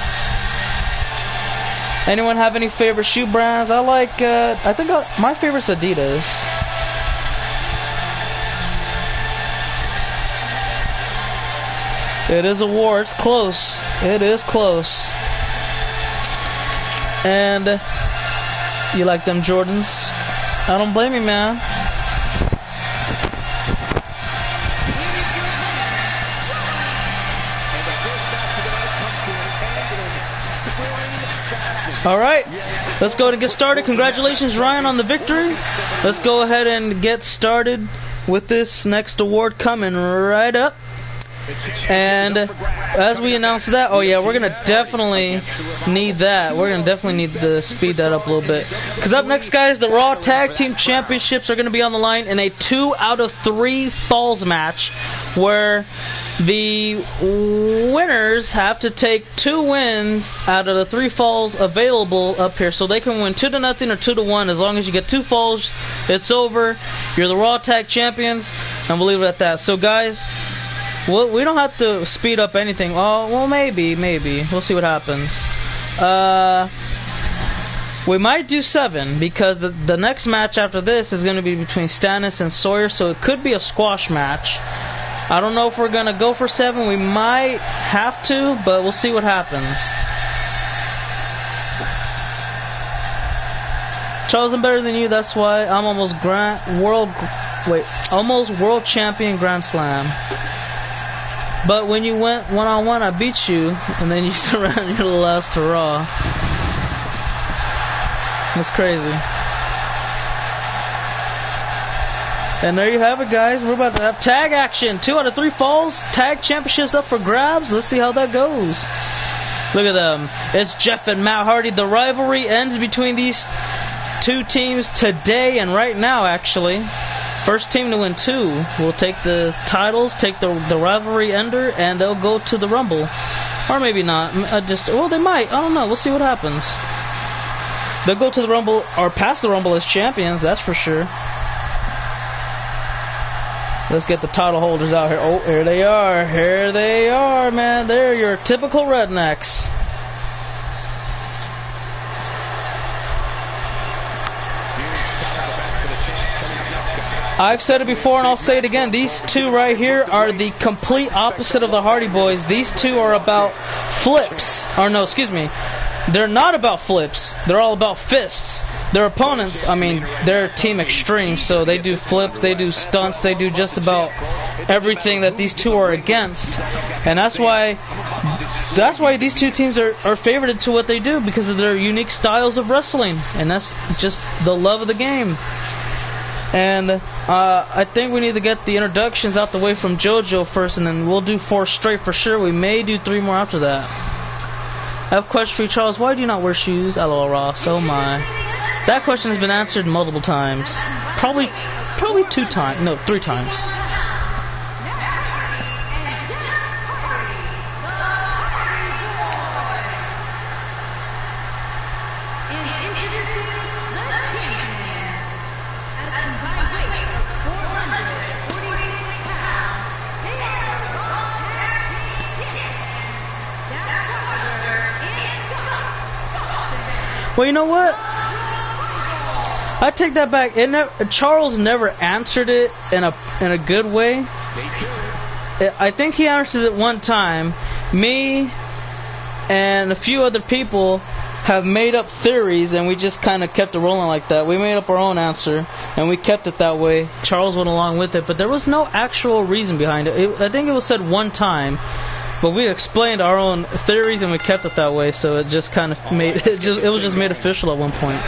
Anyone have any favorite shoe brands? I like, I think my favorite's Adidas. It is a war. It's close. It is close. And you like them Jordans? I don't blame you, man. Alright, let's go ahead and get started. Congratulations, Ryan, on the victory. Let's go ahead and get started with this next award coming right up. And as we announced that, oh yeah, we're going to definitely need that. We're going to definitely need to speed that up a little bit. Because up next, guys, the Raw Tag Team Championships are going to be on the line in a 2 out of 3 falls match, where the winners have to take 2 wins out of the 3 falls available up here. So they can win 2-0 or 2-1. As long as you get 2 falls, it's over. You're the Raw Tag Champions, and we'll leave it at that. So, guys, well, we don't have to speed up anything. Oh, well, maybe. We'll see what happens. We might do 7, because the next match after this is going to be between Stannis and Sawyer, so it could be a squash match. I don't know if we're going to go for 7. We might have to, but we'll see what happens. Charles, I'm better than you. That's why I'm almost world champion Grand Slam. But when you went one-on-one, I beat you, and then you surrounded your little ass to Raw. That's crazy. And there you have it, guys. We're about to have tag action. 2 out of 3 falls. Tag championships up for grabs. Let's see how that goes. Look at them. It's Jeff and Matt Hardy. The rivalry ends between these 2 teams today and right now, actually. First team to win 2 will take the titles, take the rivalry ender, and they'll go to the Rumble. Or maybe not. Well, they might. I don't know. We'll see what happens. They'll go to the Rumble, or past the Rumble as champions, that's for sure. Let's get the title holders out here. Oh, here they are. Here they are, man. They're your typical rednecks. I've said it before and I'll say it again. These two right here are the complete opposite of the Hardy Boys. These two are about flips. Or no, excuse me. They're not about flips. They're all about fists. Their opponents, I mean, they're Team Extreme, so they do flips, they do stunts, they do just about everything that these two are against. And that's why these two teams are favorited to what they do, because of their unique styles of wrestling. And that's just the love of the game. And I think we need to get the introductions out the way from JoJo first, and then we'll do 4 straight for sure. We may do 3 more after that. I have a question for you, Charles. Why do you not wear shoes? LOL, Ross. Oh my. That question has been answered multiple times. Probably 2 times. No, 3 times. Well, you know what? I take that back. Charles never answered it in a good way. I think he answered it one time. Me and a few other people have made up theories, and we just kind of kept it rolling like that. We made up our own answer, and we kept it that way. Charles went along with it, but there was no actual reason behind it. I think it was said one time, but we explained our own theories, and we kept it that way. So it just kind of it was just made official at one point.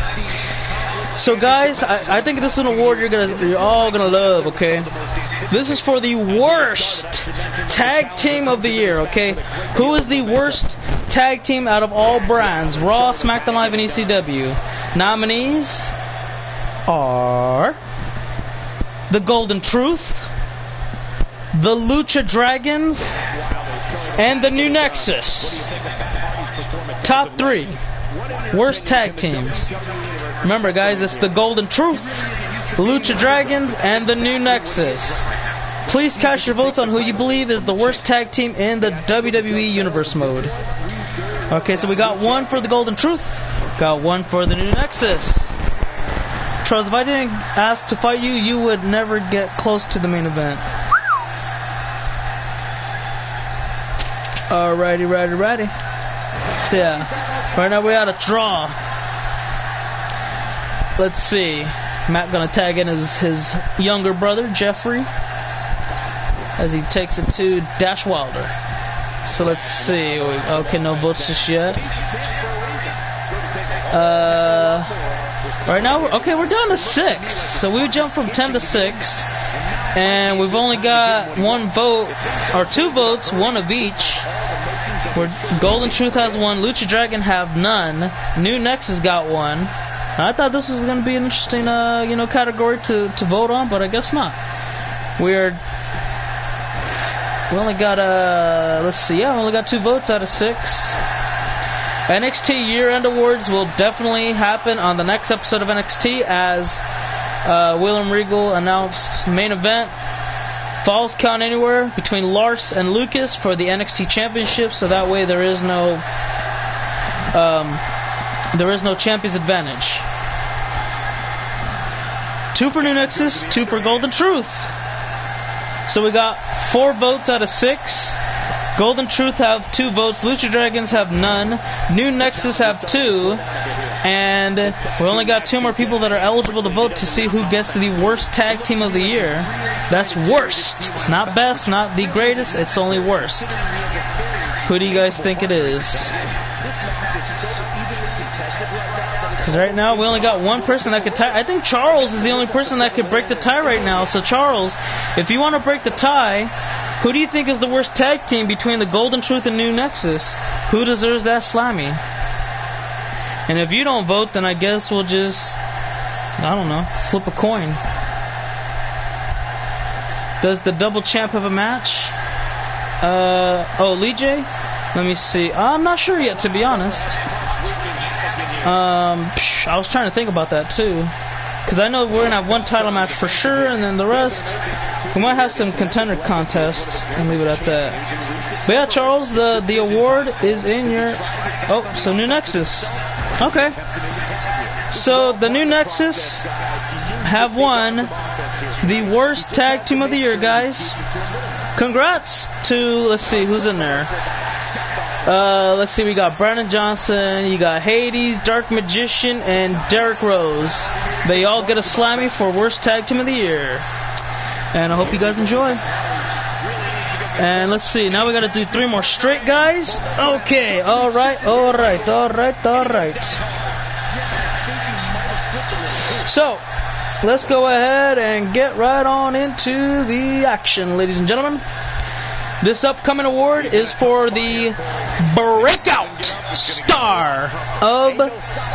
So guys, I think this is an award you're all gonna love, okay? This is for the worst tag team of the year, okay? Who is the worst tag team out of all brands? Raw, SmackDown Live, and ECW. Nominees are the Golden Truth, the Lucha Dragons, and the New Nexus. Top 3 worst tag teams. Remember, guys, it's the Golden Truth, the Lucha Dragons, and the New Nexus. Please cast your votes on who you believe is the worst tag team in the WWE Universe mode. Okay, so we got 1 for the Golden Truth, got 1 for the New Nexus. Charles, if I didn't ask to fight you, you would never get close to the main event. Alrighty. So yeah, right now we're at a draw. Let's see. Matt gonna tag in his younger brother, Jeffrey, as he takes it to Dash Wilder. So let's see. Okay, no votes just yet. Right now, we're down to 6. So we jumped from 10 to 6. And we've only got 1 vote, or 2 votes, 1 of each. Where Golden Truth has 1, Lucha Dragon have none, New Nexus got 1. I thought this was going to be an interesting, category to vote on, but I guess not. We only got we only got 2 votes out of 6. NXT Year-End Awards will definitely happen on the next episode of NXT, as William Regal announced main event. Falls Count Anywhere between Lars and Lucas for the NXT Championship, so that way there is no champion's advantage. 2 for New Nexus, 2 for Golden Truth. So we got 4 votes out of 6. Golden Truth have 2 votes, Lucha Dragons have none, New Nexus have 2, and we only got 2 more people that are eligible to vote to see who gets the worst tag team of the year. That's worst, not best, not the greatest, it's only worst. Who do you guys think it is? Because right now we only got 1 person that could tie. I think Charles is the only person that could break the tie right now. So Charles, if you want to break the tie, who do you think is the worst tag team between the Golden Truth and New Nexus? Who deserves that Slammy? And if you don't vote, then I guess we'll just, flip a coin. Does the double champ have a match? Lee J? Let me see. I'm not sure yet, to be honest. I was trying to think about that too, because I know we're going to have 1 title match for sure, and then the rest, we might have some contender contests, and leave it at that. But yeah, Charles, the award is in your... so New Nexus. Okay. So the New Nexus have won the worst tag team of the year, guys. Congrats to, let's see, who's in there? Let's see, we got Brandon Johnson, you got Hades, Dark Magician, and Derek Rose. They all get a Slammy for worst tag team of the year. And I hope you guys enjoy. And let's see, now we gotta do 3 more straight, guys. Okay, alright. So, let's go ahead and get right on into the action, ladies and gentlemen. This upcoming award is for the Breakout Star of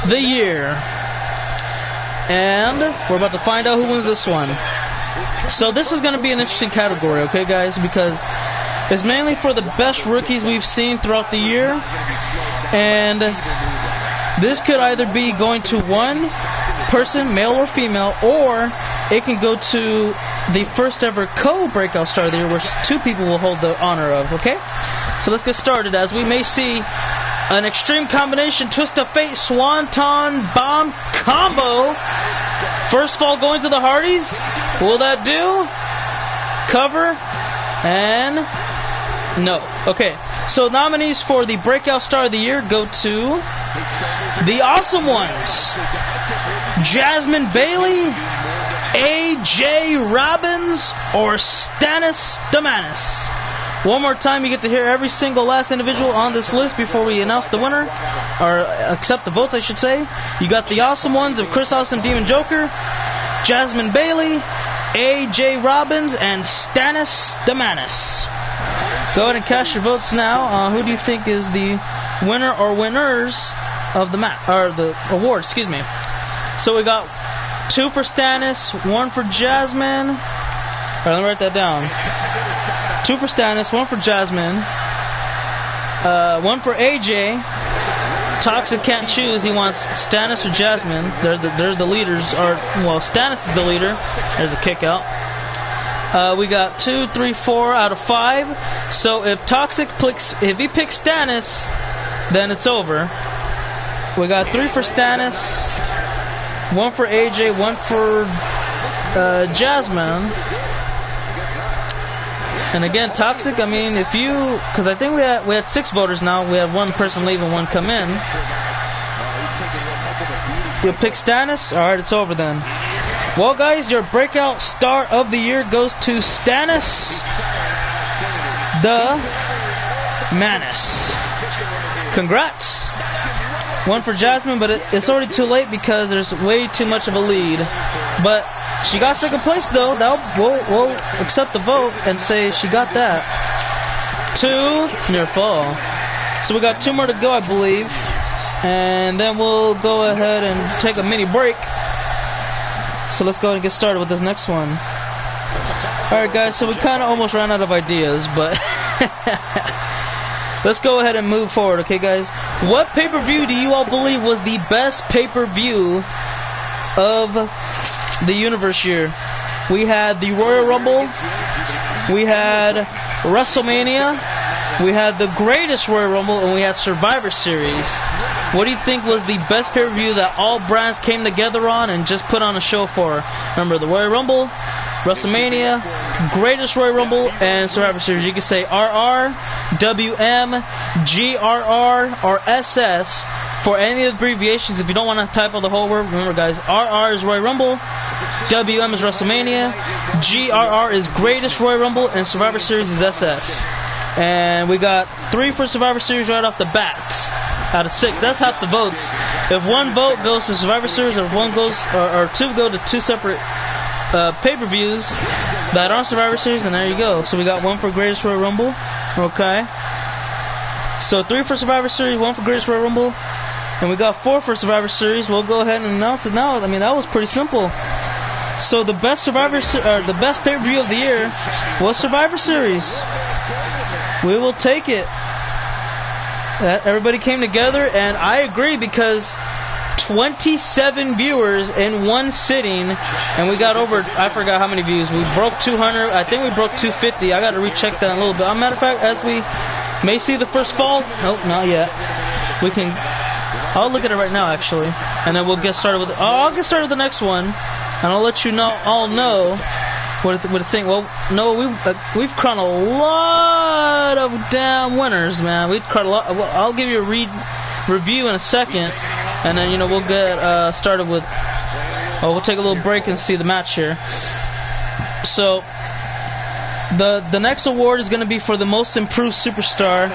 the Year. And we're about to find out who wins this one. So this is going to be an interesting category, okay, guys, because it's mainly for the best rookies we've seen throughout the year. And this could either be going to one person, male or female, or it can go to the first ever co-Breakout Star of the Year, which 2 people will hold the honor of, okay? So let's get started. As we may see, an extreme combination, twist of fate, swanton bomb combo. First fall going to the Hardys. Will that do? Cover. And no. Okay. So nominees for the Breakout Star of the Year go to the Awesome Ones: Jasmine Bailey, AJ Robbins, or Stannis Damanis. One more time, you get to hear every single last individual on this list before we announce the winner, or accept the votes, I should say. You got the Awesome Ones of Chris Awesome, Demon Joker, Jasmine Bailey, AJ Robbins, and Stannis Damanis. Go ahead and cast your votes now. Who do you think is the winner or winners of the the award? Excuse me. So we got 2 for Stannis, 1 for Jasmine. Alright, let me write that down. 2 for Stannis, 1 for Jasmine, 1 for AJ. Toxic can't choose. He wants Stannis or Jasmine. They're the leaders. Well, Stannis is the leader. There's a kick out. We got 2, 3, 4 out of 5. So if Toxic picks Stannis, then it's over. We got 3 for Stannis, 1 for AJ, 1 for Jasmine. And again, Toxic, I mean, because I think we had 6 voters now. We had 1 person leave and 1 come in. You'll pick Stannis? Alright, it's over then. Well, guys, your Breakout Star of the Year goes to Stannis the Manis. Congrats. 1 for Jasmine, but it's already too late because there's way too much of a lead. But she got 2nd place, though. We'll accept the vote and say she got that. 2, near fall. So we got 2 more to go, I believe. And then we'll go ahead and take a mini break. So let's go ahead and get started with this next one. Alright, guys, so we kind of almost ran out of ideas, but let's go ahead and move forward, okay, guys? What pay-per-view do you all believe was the best pay-per-view of the universe year? We had the Royal Rumble, we had WrestleMania, we had the greatest Royal Rumble, and we had Survivor Series. What do you think was the best pay-per-view that all brands came together on and just put on a show for? Remember, the Royal Rumble, WrestleMania, greatest Royal Rumble, and Survivor Series. You can say RR, WM, GRR, or SS for any of the abbreviations. If you don't want to type out the whole word, remember, guys, RR is Royal Rumble, WM is WrestleMania, GRR is Greatest Royal Rumble, and Survivor Series is SS. And we got 3 for Survivor Series right off the bat out of 6. That's half the votes. If 1 vote goes to Survivor Series, or if 1 goes, or 2 go to 2 separate pay-per-views that aren't Survivor Series, and there you go. So we got 1 for Greatest Royal Rumble. Okay. So 3 for Survivor Series, 1 for Greatest Royal Rumble, and we got 4 for Survivor Series. We'll go ahead and announce it now. I mean, that was pretty simple. So the best the best pay-per-view of the year was Survivor Series. We will take it. Everybody came together, and I agree, because 27 viewers in 1 sitting, and we got over, I forgot how many views. We broke 200. I think we broke 250. I got to recheck that a little bit. As a matter of fact, as we may see the first fall. Nope, not yet. I'll look at it right now, actually, and then we'll get started with. I'll get started with the next one, and I'll let you all know What do you think? Well, no, we've crowned a lot of damn winners, man. We've crowned a lot. Well, I'll give you a review in a second, and then we'll get started with. We'll take a little break and see the match here. So the next award is going to be for the most improved superstar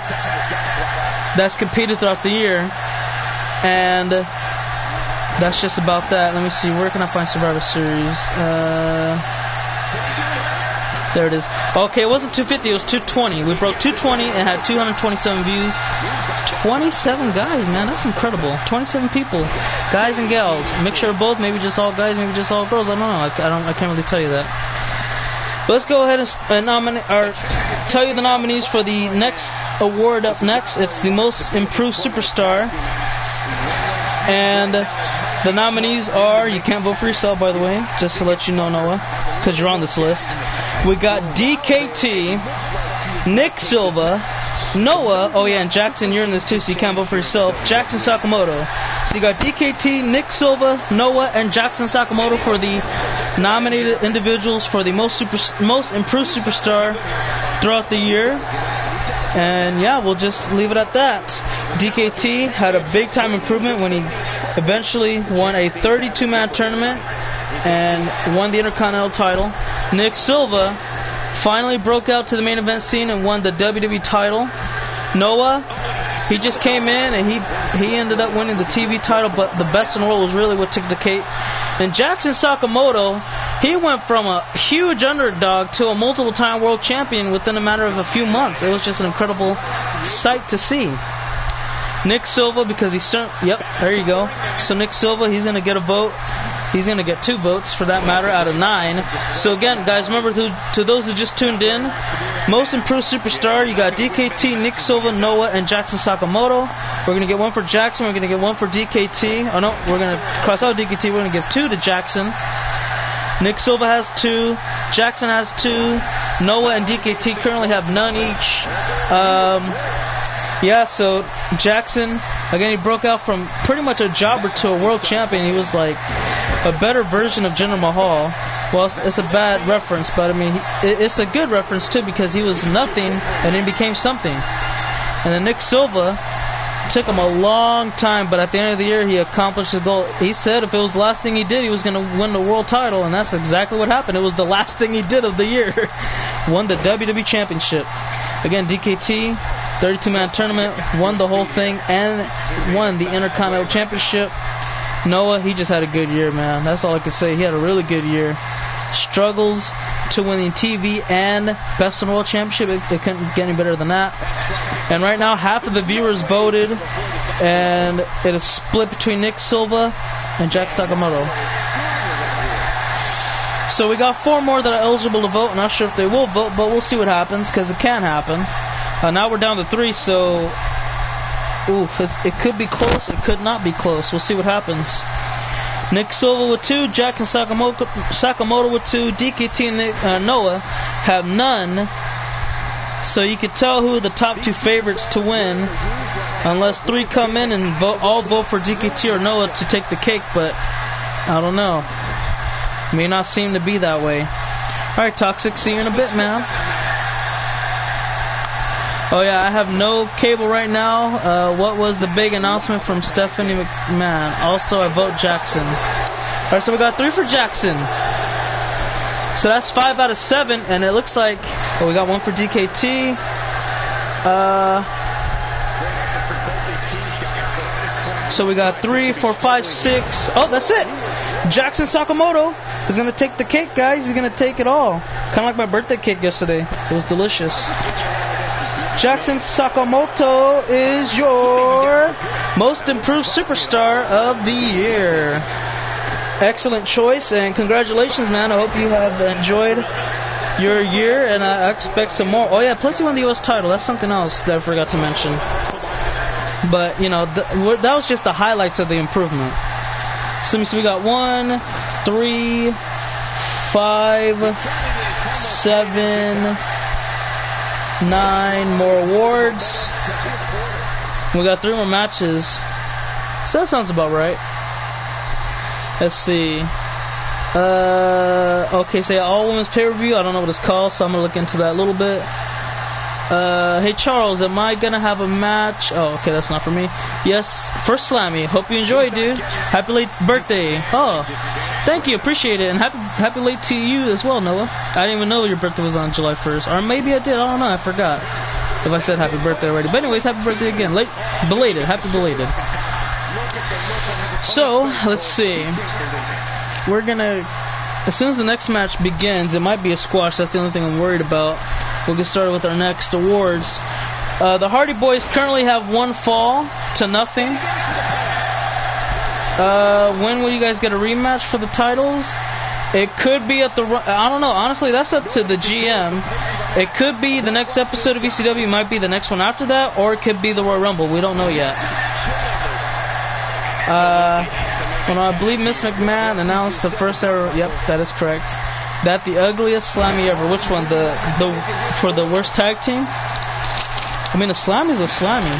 that's competed throughout the year, and that's just about that. Let me see. Where can I find Survivor Series? There it is. Okay, it wasn't 250, it was 220. We broke 220 and had 227 views. 27 guys, man, that's incredible. 27 people, guys and gals. Mixture of both, maybe just all guys, maybe just all girls. I don't know. I can't really tell you that. But let's go ahead and nominate or tell you the nominees for the next award up next. It's the most improved superstar, and the nominees are, you can't vote for yourself, by the way, just to let you know, Noah, because you're on this list. We got DKT, Nick Silva, Noah, oh yeah, and Jackson, you're in this too, so you can't vote for yourself, Jackson Sakamoto. So you got DKT, Nick Silva, Noah, and Jackson Sakamoto for the nominated individuals for the most improved superstar throughout the year. And yeah, we'll just leave it at that. DKT had a big time improvement when he eventually won a 32-man tournament and won the Intercontinental title. Nick Silva finally broke out to the main event scene and won the WWE title. Noah, he just came in and he ended up winning the TV title, but the best in the world was really what took the cake. And Jackson Sakamoto, he went from a huge underdog to a multiple-time world champion within a matter of a few months. It was just an incredible sight to see. Nick Silva, because yep, there you go. So Nick Silva, he's going to get a vote. He's going to get 2 votes for that matter out of 9. So again, guys, remember, to those who just tuned in, most improved superstar, you got DKT, Nick Silva, Noah, and Jackson Sakamoto. We're going to get 1 for Jackson. We're going to get 1 for DKT. Oh no, we're going to cross out DKT. We're going to give 2 to Jackson. Nick Silva has 2. Jackson has 2. Noah and DKT currently have none each. Yeah, so Jackson, again, he broke out from pretty much a jobber to a world champion. He was like a better version of Jinder Mahal. Well, it's a bad reference, but I mean, it's a good reference too, because he was nothing and then became something. And then Nick Silva, took him a long time, but at the end of the year, he accomplished his goal. He said if it was the last thing he did, he was going to win the world title, and that's exactly what happened. It was the last thing he did of the year. Won the WWE Championship. Again, DKT, 32-man tournament, won the whole thing, and won the Intercontinental Championship. Noah, he just had a good year, man. That's all I could say. He had a really good year. Struggles to winning TV and Best in the World Championship. It couldn't get any better than that. And right now, half of the viewers voted, and it is split between Nick Silva and Jack Sakamoto. So we got 4 more that are eligible to vote. I'm not sure if they will vote, but we'll see what happens, because it can happen. Now we're down to 3, so it could be close, it could not be close. We'll see what happens. Nick Silva with 2, Jackson Sakamoto with 2, DKT and Noah have none. So you can tell who the top 2 favorites to win, unless 3 come in and all vote for DKT or Noah to take the cake, but I don't know. May not seem to be that way. Alright, Toxic, see you in a bit, man. Oh yeah, I have no cable right now. What was the big announcement from Stephanie McMahon? Also, I vote Jackson. Alright, so we got 3 for Jackson. So that's 5 out of 7, and it looks like we got 1 for DKT. So we got 3, 4, 5, 6. Oh, that's it. Jackson Sakamoto is going to take the cake, guys. He's going to take it all. Kind of like my birthday cake yesterday. It was delicious. Jackson Sakamoto is your most improved superstar of the year. Excellent choice, and congratulations, man. I hope you have enjoyed your year, and I expect some more. Oh yeah, plus he won the U.S. title. That's something else that I forgot to mention. But, you know, that was just the highlights of the improvement. So we got 1, 3, 5, 7, 9 more awards. We got 3 more matches. So that sounds about right. Let's see. Okay, say all women's pay-per-view. I don't know what it's called, so I'm gonna look into that a little bit. Hey Charles, am I gonna have a match? Oh, okay, that's not for me. Yes, for Slammy. Hope you enjoy, dude. Happy late birthday. Oh, thank you, appreciate it, and happy late to you as well, Noah. I didn't even know your birthday was on July 1st, or maybe I did. I don't know. I forgot if I said happy birthday already. But anyways, happy birthday again. Late, belated. Happy belated. So let's see. We're gonna. As soon as the next match begins, it might be a squash. That's the only thing I'm worried about. We'll get started with our next awards. The Hardy Boys currently have 1 fall to nothing. When will you guys get a rematch for the titles? It could be at the... I don't know. Honestly, that's up to the GM. It could be the next episode of ECW. Might be the next one after that. Or it could be the Royal Rumble. We don't know yet. Well, I believe Miss McMahon announced the first ever... Yep, that is correct. That the ugliest Slammy ever. Which one? For the worst tag team? I mean, a Slammy's a Slammy.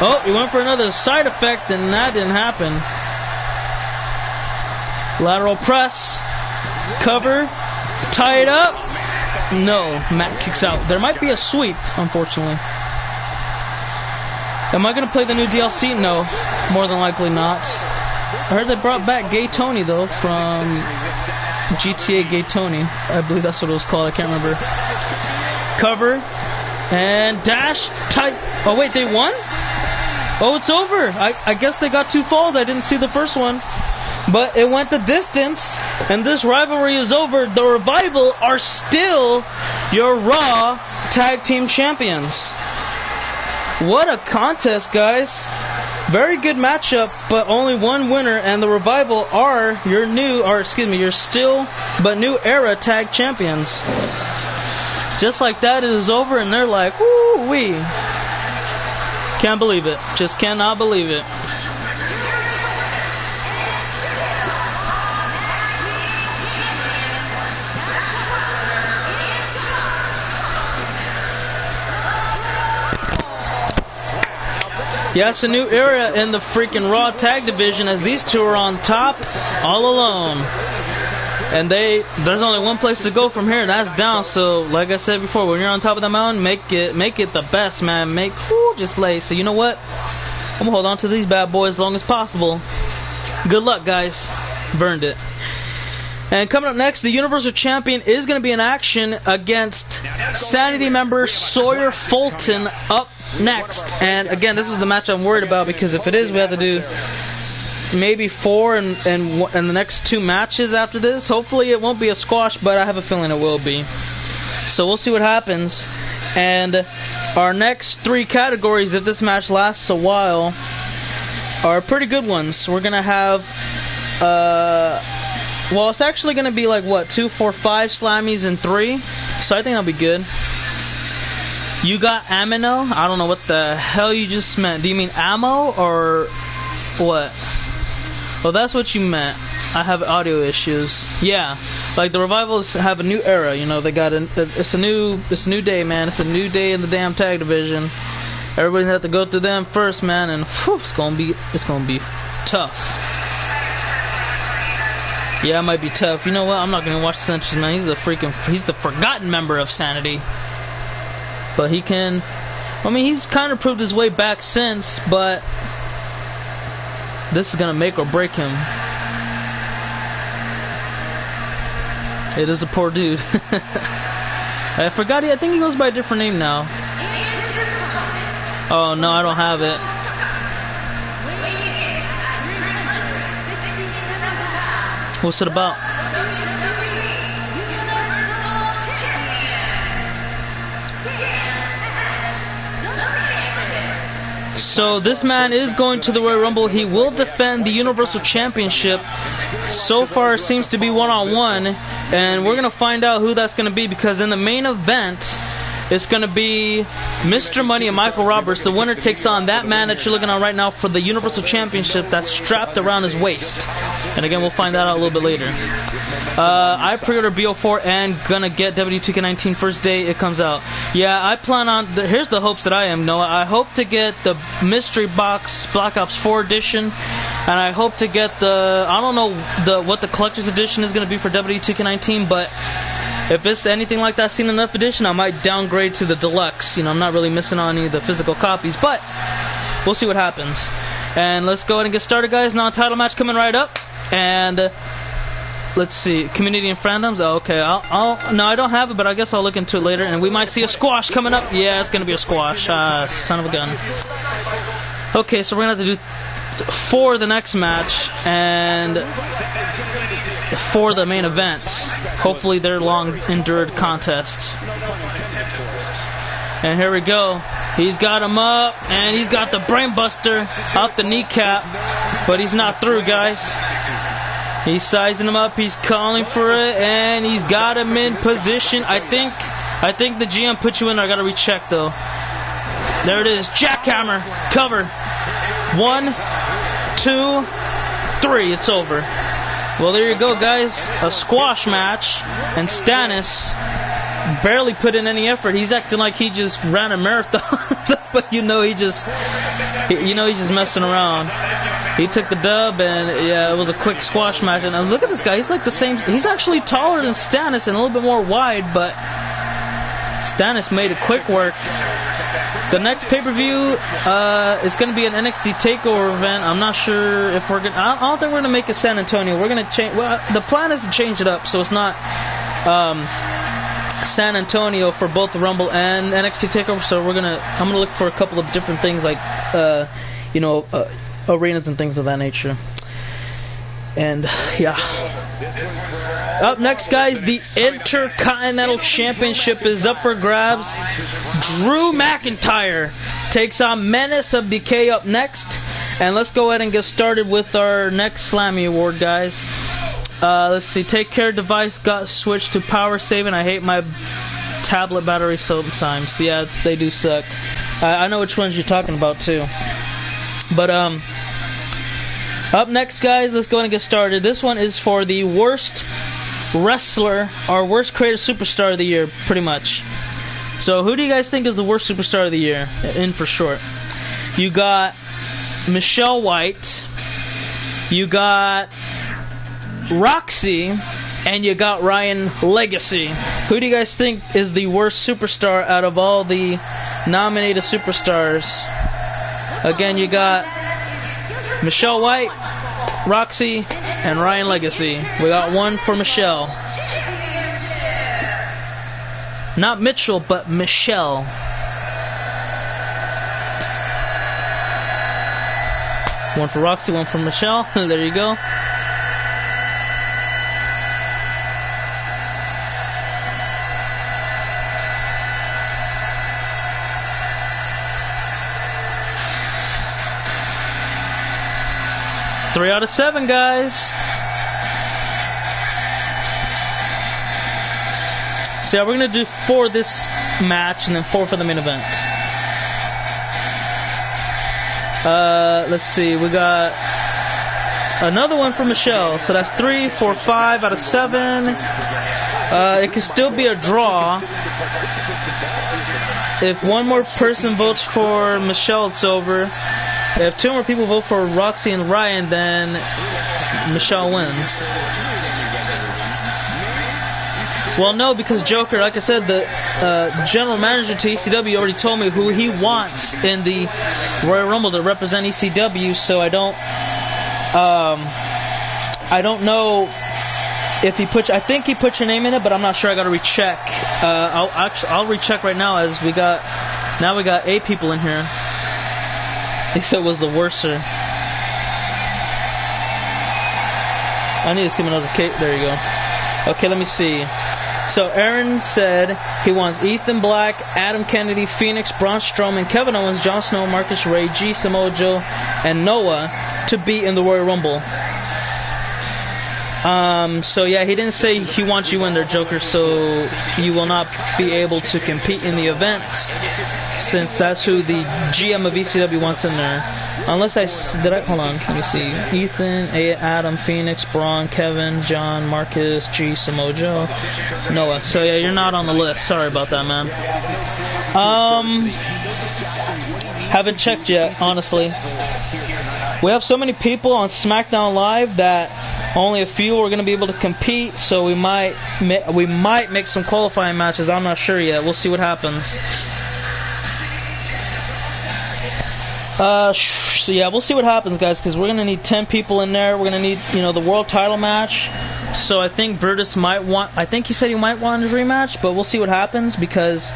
Oh, he went for another side effect, and that didn't happen. Lateral press. Cover. Tie it up. No, Matt kicks out. There might be a sweep, unfortunately. Am I going to play the new DLC? No, more than likely not. I heard they brought back Gay Tony, though, from GTA Gay Tony. I believe that's what it was called. I can't remember. Cover. And dash. Tight. Oh, wait, they won? Oh, it's over. I guess they got 2 falls. I didn't see the first one. But it went the distance. And this rivalry is over. The Revival are still your Raw Tag Team Champions. What a contest, guys. Very good matchup, but only one winner, and the Revival are your your still but new era tag champions. Just like that, it is over, and they're like, woo-wee. Can't believe it. Just cannot believe it. Yeah, it's a new era in the freaking Raw Tag Division as these two are on top all alone. And there's only one place to go from here, and that's down. So, like I said before, when you're on top of the mountain, make it the best, man. Just lay. So, you know what? I'm going to hold on to these bad boys as long as possible. Good luck, guys. Burned it. And coming up next, the Universal Champion is going to be in action against Sanity member Sawyer Fulton up next. And again, this is the match I'm worried about, because if it is, we have to do maybe 4 and the next 2 matches after this. Hopefully it won't be a squash, but I have a feeling it will be. So we'll see what happens. And our next 3 categories, if this match lasts a while, are pretty good ones. We're going to have... well, it's actually going to be like, what, 2, 4, 5 Slammies and 3. So I think that'll be good. You got Amino? I don't know what the hell you just meant. Do you mean ammo or what? Well, that's what you meant. I have audio issues. Yeah, like the Revivals have a new era. You know, they got it's a new day, man. It's a new day in the damn tag division. Everybody's have to go through them first, man, and whew, it's gonna be tough. Yeah, it might be tough. You know what? I'm not gonna watch Sanchez, man. He's the forgotten member of Sanity. But he can... I mean, he's kind of proved his way back since, but... this is going to make or break him. It is a poor dude. I forgot, I think he goes by a different name now. Oh, no, I don't have it. What's it about? So this man is going to the Royal Rumble. He will defend the Universal Championship. So far it seems to be one-on-one, and we're going to find out who that's going to be, because in the main event it's going to be Mr. Money and Michael Roberts. The winner takes on that man that you're looking at right now for the Universal Championship that's strapped around his waist. And again, we'll find that out a little bit later. I pre-ordered BO4 and gonna get Wwe 2K18 first day it comes out. Yeah, I plan on... here's the hopes that I am, Noah. I hope to get the Mystery Box Black Ops 4 edition And I hope to get the, I don't know what the collector's edition is going to be for Wwe 2K18, but if it's anything like that seen enough edition, I might downgrade to the deluxe. You know, I'm not really missing on any of the physical copies, but we'll see what happens. And let's go ahead and get started, guys. Non-title match coming right up. And let's see, community and fandoms. Oh, okay, no, I don't have it, but I guess I'll look into it later. And we might see a squash coming up. Yeah, it's gonna be a squash. Son of a gun. Okay, so we're gonna have to do for the next match and for the main event. Hopefully they're long endured contests. And here we go. He's got him up, and he's got the brainbuster up the kneecap, but he's not through, guys. He's sizing him up, he's calling for it, and he's got him in position. I think the GM put you in there. I gotta recheck though. There it is. Jackhammer. Cover. 1, 2, 3. It's over. Well, there you go, guys. A squash match, and Stannis barely put in any effort. He's acting like he just ran a marathon, but he's just messing around. He took the dub, and yeah, it was a quick squash match. And look at this guy. He's like the same. He's actually taller than Stannis and a little bit more wide, but Stannis made it quick work. The next pay-per-view is going to be an NXT TakeOver event. I'm not sure if we're gonna. I don't think we're gonna make it San Antonio. We're gonna change. Well, the plan is to change it up, so it's not San Antonio for both the Rumble and NXT TakeOver. So I'm gonna look for a couple of different things like arenas and things of that nature. And yeah. Up next, guys, the Intercontinental Championship is up for grabs. Drew McIntyre takes on Menace of Decay up next. And let's go ahead and get started with our next Slammy Award, guys. Let's see. Take Care device got switched to power saving. I hate my tablet battery sometimes. Yeah, they do suck. I know which ones you're talking about, too. But, up next, guys, let's go ahead and get started. This one is for the worst wrestler or worst creative superstar of the year, pretty much. So who do you guys think is the worst superstar of the year, in for short? You got Michelle White, you got Roxy, and you got Ryan Legacy. Who do you guys think is the worst superstar out of all the nominated superstars? Again, you got Michelle White, Roxy, and Ryan Legacy. We got one for Michelle. Not Mitchell, but Michelle. One for Roxy, one for Michelle. There you go. Three out of 7, guys. So yeah, we're going to do 4 this match and then 4 for the main event. Let's see. We got another one for Michelle. So that's 3, 4, 5 out of 7. It can still be a draw. If one more person votes for Michelle, it's over. If 2 more people vote for Roxy and Ryan, then Michelle wins. Well, no, because Joker, like I said, the general manager to ECW already told me who he wants in the Royal Rumble to represent ECW, so I don't know if he put. I think he put your name in it, but I'm not sure. I got to recheck. I'll recheck right now as we got 8 people in here. He said it was the worst, sir. I need to see another cake. There you go. Okay, let me see. So Aaron said he wants Ethan Black, Adam Kennedy, Phoenix, Braun Strowman, Kevin Owens, Jon Snow, Marcus Ray, G. Samoa Joe, and Noah to be in the Royal Rumble. So yeah, he didn't say he wants you in there, Joker, so you will not be able to compete in the event, since that's who the GM of ECW wants in there. Unless hold on, let me see. Ethan, Adam, Phoenix, Braun, Kevin, John, Marcus, G, Samoa Joe, Noah. So yeah, you're not on the list. Sorry about that, man. Haven't checked yet, honestly. we have so many people on SmackDown Live that only a few are going to be able to compete, so we might make some qualifying matches. I'm not sure yet. We'll see what happens. So yeah, we'll see what happens, guys, because we're going to need 10 people in there. We're going to need, the world title match. So I think Brutus might want, I think he said he might want a rematch, but we'll see what happens, because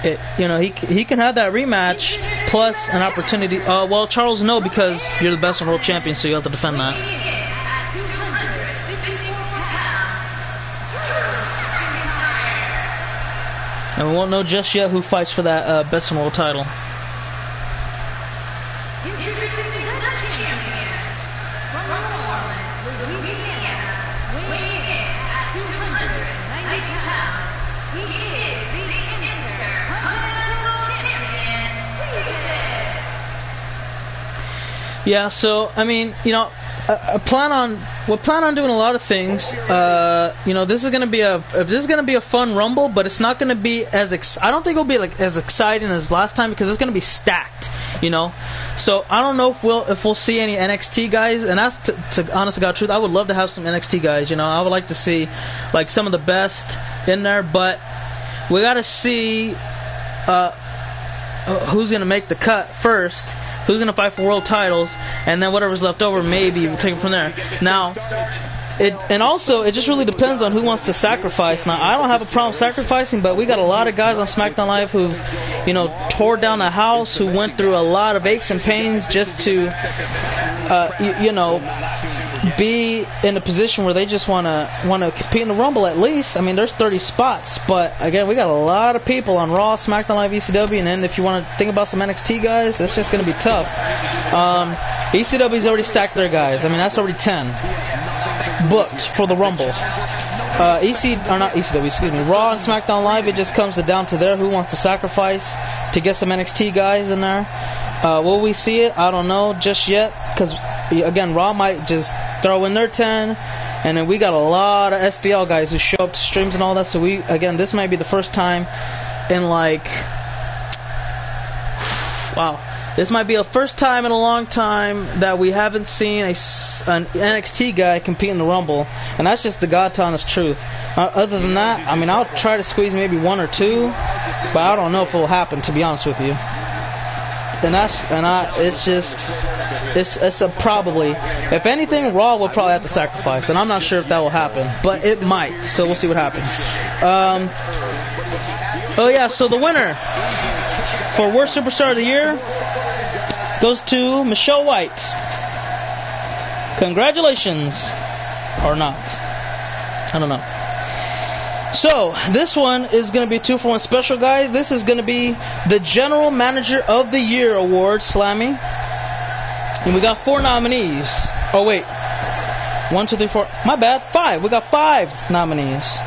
he can have that rematch plus an opportunity. Well, Charles, no, because you're the best world champion, so you have to defend that. And we won't know just yet who fights for that best in world title. Yeah, so I mean, we'll plan on doing a lot of things. This is gonna be a fun Rumble, but it's not gonna be I don't think it'll be like as exciting as last time, because it's gonna be stacked. So I don't know if we'll see any NXT guys, and that's to honest to God truth, I would love to have some NXT guys. I would like to see like some of the best in there, but we gotta see who's gonna make the cut first. Who's going to fight for world titles, and then whatever's left over, maybe we'll take it from there. Now, it just really depends on who wants to sacrifice. Now, I don't have a problem sacrificing, but we got a lot of guys on SmackDown Live who've, tore down the house, who went through a lot of aches and pains just to, be in a position where they just want to compete in the Rumble at least. I mean, there's 30 spots, but again, we got a lot of people on Raw, SmackDown Live, ECW, and then if you want to think about some NXT guys, it's just going to be tough. ECW's already stacked their guys. I mean, that's already 10 booked for the Rumble. Raw and SmackDown Live, it just comes down to who wants to sacrifice to get some NXT guys in there. Will we see it? I don't know just yet, because again, Raw might just throw in their 10, and then we got a lot of SDL guys who show up to streams and all that. So this might be the first time in this might be the first time in a long time that we haven't seen an NXT guy compete in the Rumble, and that's just the God honest truth. Other than that, I mean, I'll try to squeeze maybe one or two, but I don't know if it will happen, to be honest with you. It's a probably. If anything, Raw will probably have to sacrifice, and I'm not sure if that will happen, but it might. So we'll see what happens. So the winner for Worst Superstar of the Year goes to Michelle White. Congratulations, or not? I don't know. So, this one is going to be 2-for-1 special, guys. This is going to be the General Manager of the Year award, Slammy. And we got 4 nominees. Oh, wait. 1, 2, 3, 4. My bad. 5. We got 5 nominees.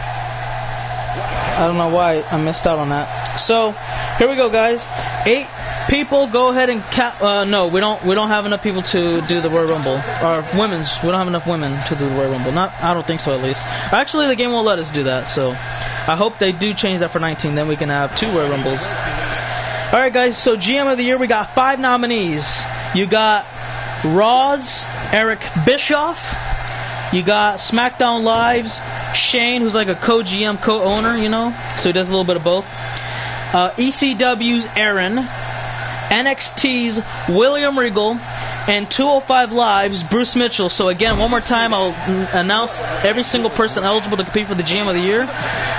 I don't know why I missed out on that. So, here we go, guys. 8 people, go ahead and count. No, we don't have enough people to do the Royal Rumble. Or women's. We don't have enough women to do the Royal Rumble. I don't think so, at least. Actually, the game won't let us do that. So I hope they do change that for 19. Then we can have 2 Royal Rumbles. All right, guys. So GM of the Year, we got 5 nominees. You got Raw's Eric Bischoff. You got SmackDown Live's Shane, who's like a co-GM, co-owner, so he does a little bit of both. ECW's Aaron. NXT's William Regal, and 205 Live's Bruce Mitchell. So again, one more time, I'll announce every single person eligible to compete for the GM of the Year.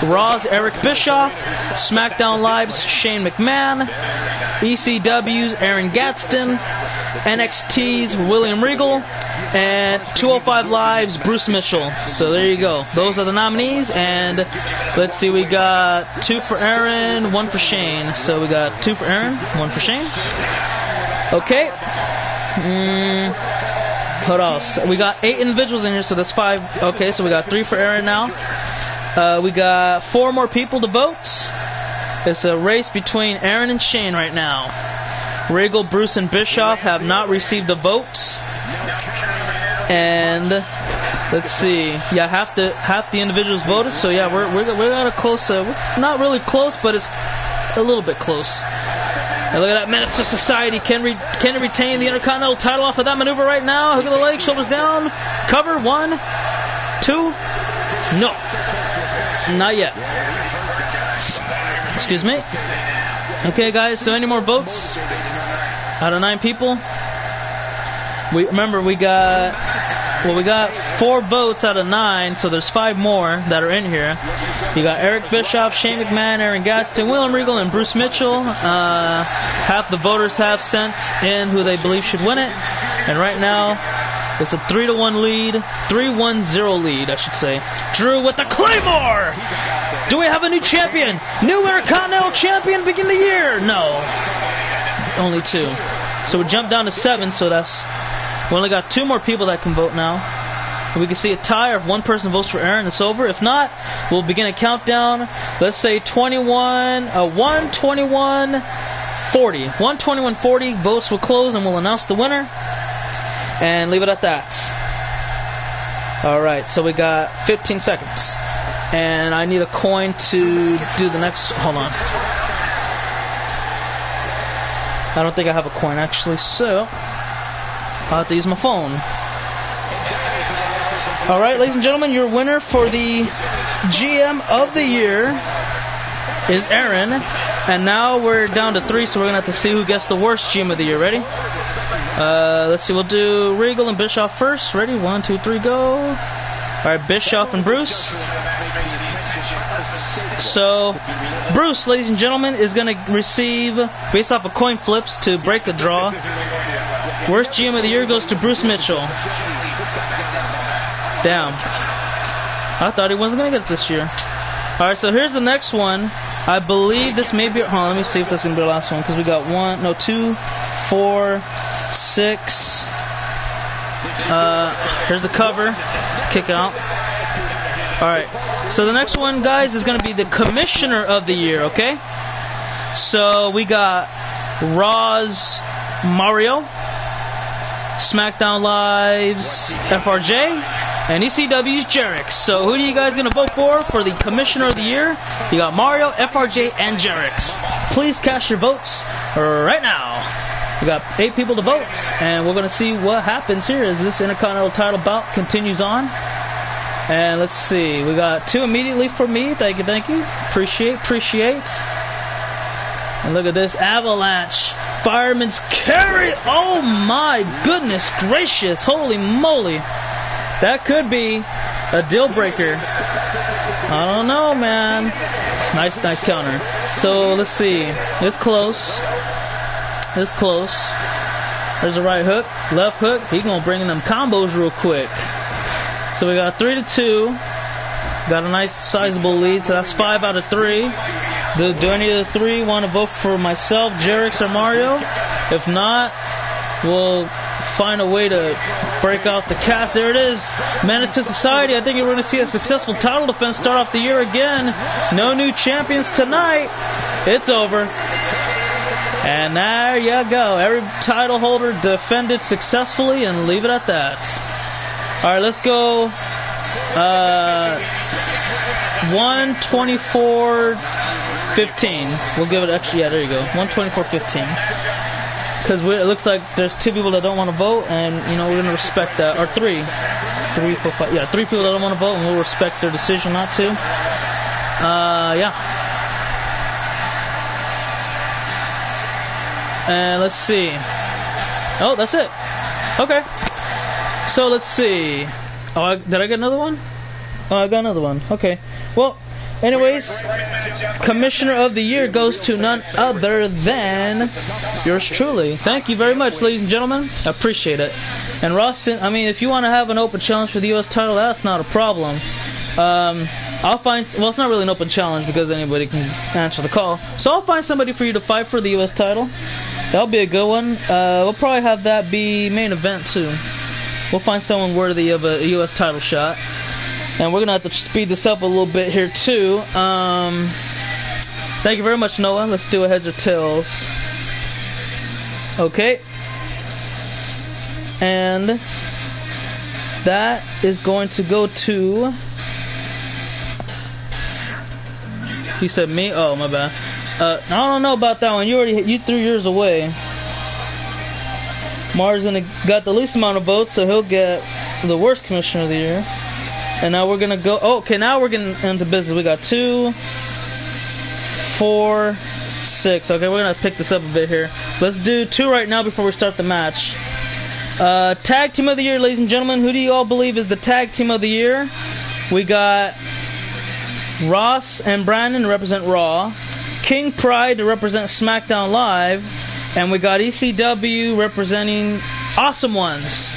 Raw's Eric Bischoff, SmackDown Live's Shane McMahon, ECW's Aaron Gadsden, NXT's William Regal, and 205 Live's Bruce Mitchell. So there you go. Those are the nominees, and let's see, we got 2 for Aaron, 1 for Shane. So we got 2 for Aaron, 1 for Shane. Okay. What else? We got 8 individuals in here, so that's 5. Okay, so we got 3 for Aaron now. We got 4 more people to vote. It's a race between Aaron and Shane right now. Regal, Bruce, and Bischoff have not received a vote. And let's see. Yeah, half the individuals voted. So yeah, we're at a close. Not really close, but it's a little bit close. And look at that, Menace to Society. Can he retain the Intercontinental title off of that maneuver right now? Look at the legs, shoulders down. Cover, 1, 2. No. Not yet. Excuse me. Okay, guys, so any more votes? Out of 9 people? We got 4 votes out of 9, so there's 5 more that are in here. You got Eric Bischoff, Shane McMahon, Aaron Gaston, William Regal, and Bruce Mitchell. Half the voters have sent in who they believe should win it. And right now, it's a 3-1 lead. 3-1-0 lead, I should say. Drew with the Claymore! Do we have a new champion? New Intercontinental champion beginning of the year? No. Only 2. So we jumped down to 7, so we only got 2 more people that can vote now. We can see a tie, or if one person votes for Aaron, it's over. If not, we'll begin a countdown. Let's say 121-40. 121-40 votes will close, and we'll announce the winner. And leave it at that. Alright, so we got 15 seconds. And I need a coin to do the next. Hold on. I don't think I have a coin, actually, so I'll have to use my phone. Alright, ladies and gentlemen, your winner for the GM of the year is Aaron. And now we're down to 3, so we're going to have to see who gets the worst GM of the year. Ready? Let's see, we'll do Regal and Bischoff first. Ready? 1, 2, 3, go. Alright, Bischoff and Bruce. So, Bruce, ladies and gentlemen, is going to receive, based off of coin flips to break a draw, worst GM of the year goes to Bruce Mitchell. Damn. I thought he wasn't going to get it this year. Alright, so here's the next one. I believe this may be... Hold on, let me see if that's going to be the last one, because we got 2, 4, 6. Here's the cover. Kick out. Alright, so the next one, guys, is going to be the Commissioner of the Year, okay? So we got Raw's Mario, SmackDown Live's FRJ, and ECW's Jerick. So who are you guys going to vote for the Commissioner of the Year? You got Mario, FRJ, and Jerick. Please cast your votes right now. We got 8 people to vote, and we're going to see what happens here as this Intercontinental title bout continues on. And let's see, we got 2 immediately for me. Thank you. Appreciate. And look at this avalanche. Fireman's carry. Oh my goodness gracious. Holy moly. That could be a deal breaker. I don't know, man. Nice counter. So let's see. It's close. There's a right hook, left hook. He's gonna bring in them combos real quick. So we got 3-2. Got a nice sizable lead. So that's 5 out of 3. Do any of the 3 want to vote for myself, Jerick, or Mario? If not, we'll find a way to break out the cast. There it is. Menace to Society. I think we're going to see a successful title defense start off the year again. No new champions tonight. It's over. And there you go. Every title holder defended successfully, and leave it at that. Alright, let's go 124-15. We'll give it extra. Yeah, there you go. 124-15. Because it looks like there's 2 people that don't want to vote, and we're going to respect that. Or 3. 3, 4, 5. Yeah, 3 people that don't want to vote, and we'll respect their decision not to. Yeah. And let's see. Oh, that's it. Okay. So let's see. Oh, did I get another one? Oh, I got another one. Okay. Well, anyways, Commissioner of the Year goes to none other than yours truly. Thank you very much, ladies and gentlemen. I appreciate it. And Ross, I mean, if you want to have an open challenge for the U.S. title, that's not a problem. I'll find... Well, it's not really an open challenge because anybody can answer the call. So I'll find somebody for you to fight for the U.S. title. That'll be a good one. We'll probably have that be main event, too. We'll find someone worthy of a U.S. title shot. And we're going to have to speed this up a little bit here, too. Thank you very much, Noah. Let's do a heads or tails. Okay. And that is going to go to... He said me? Oh, my bad. I don't know about that one. You threw yours away. Mars got the least amount of votes, so he'll get the worst commissioner of the year. And now we're gonna go. Oh, okay, now we're getting into business. We got 2, 4, 6. Okay, we're gonna pick this up a bit here. Let's do 2 right now before we start the match. Tag team of the year, ladies and gentlemen. Who do you all believe is the tag team of the year? We got Ross and Brandon to represent Raw, King Pride to represent SmackDown Live, and we got ECW representing Awesome Ones.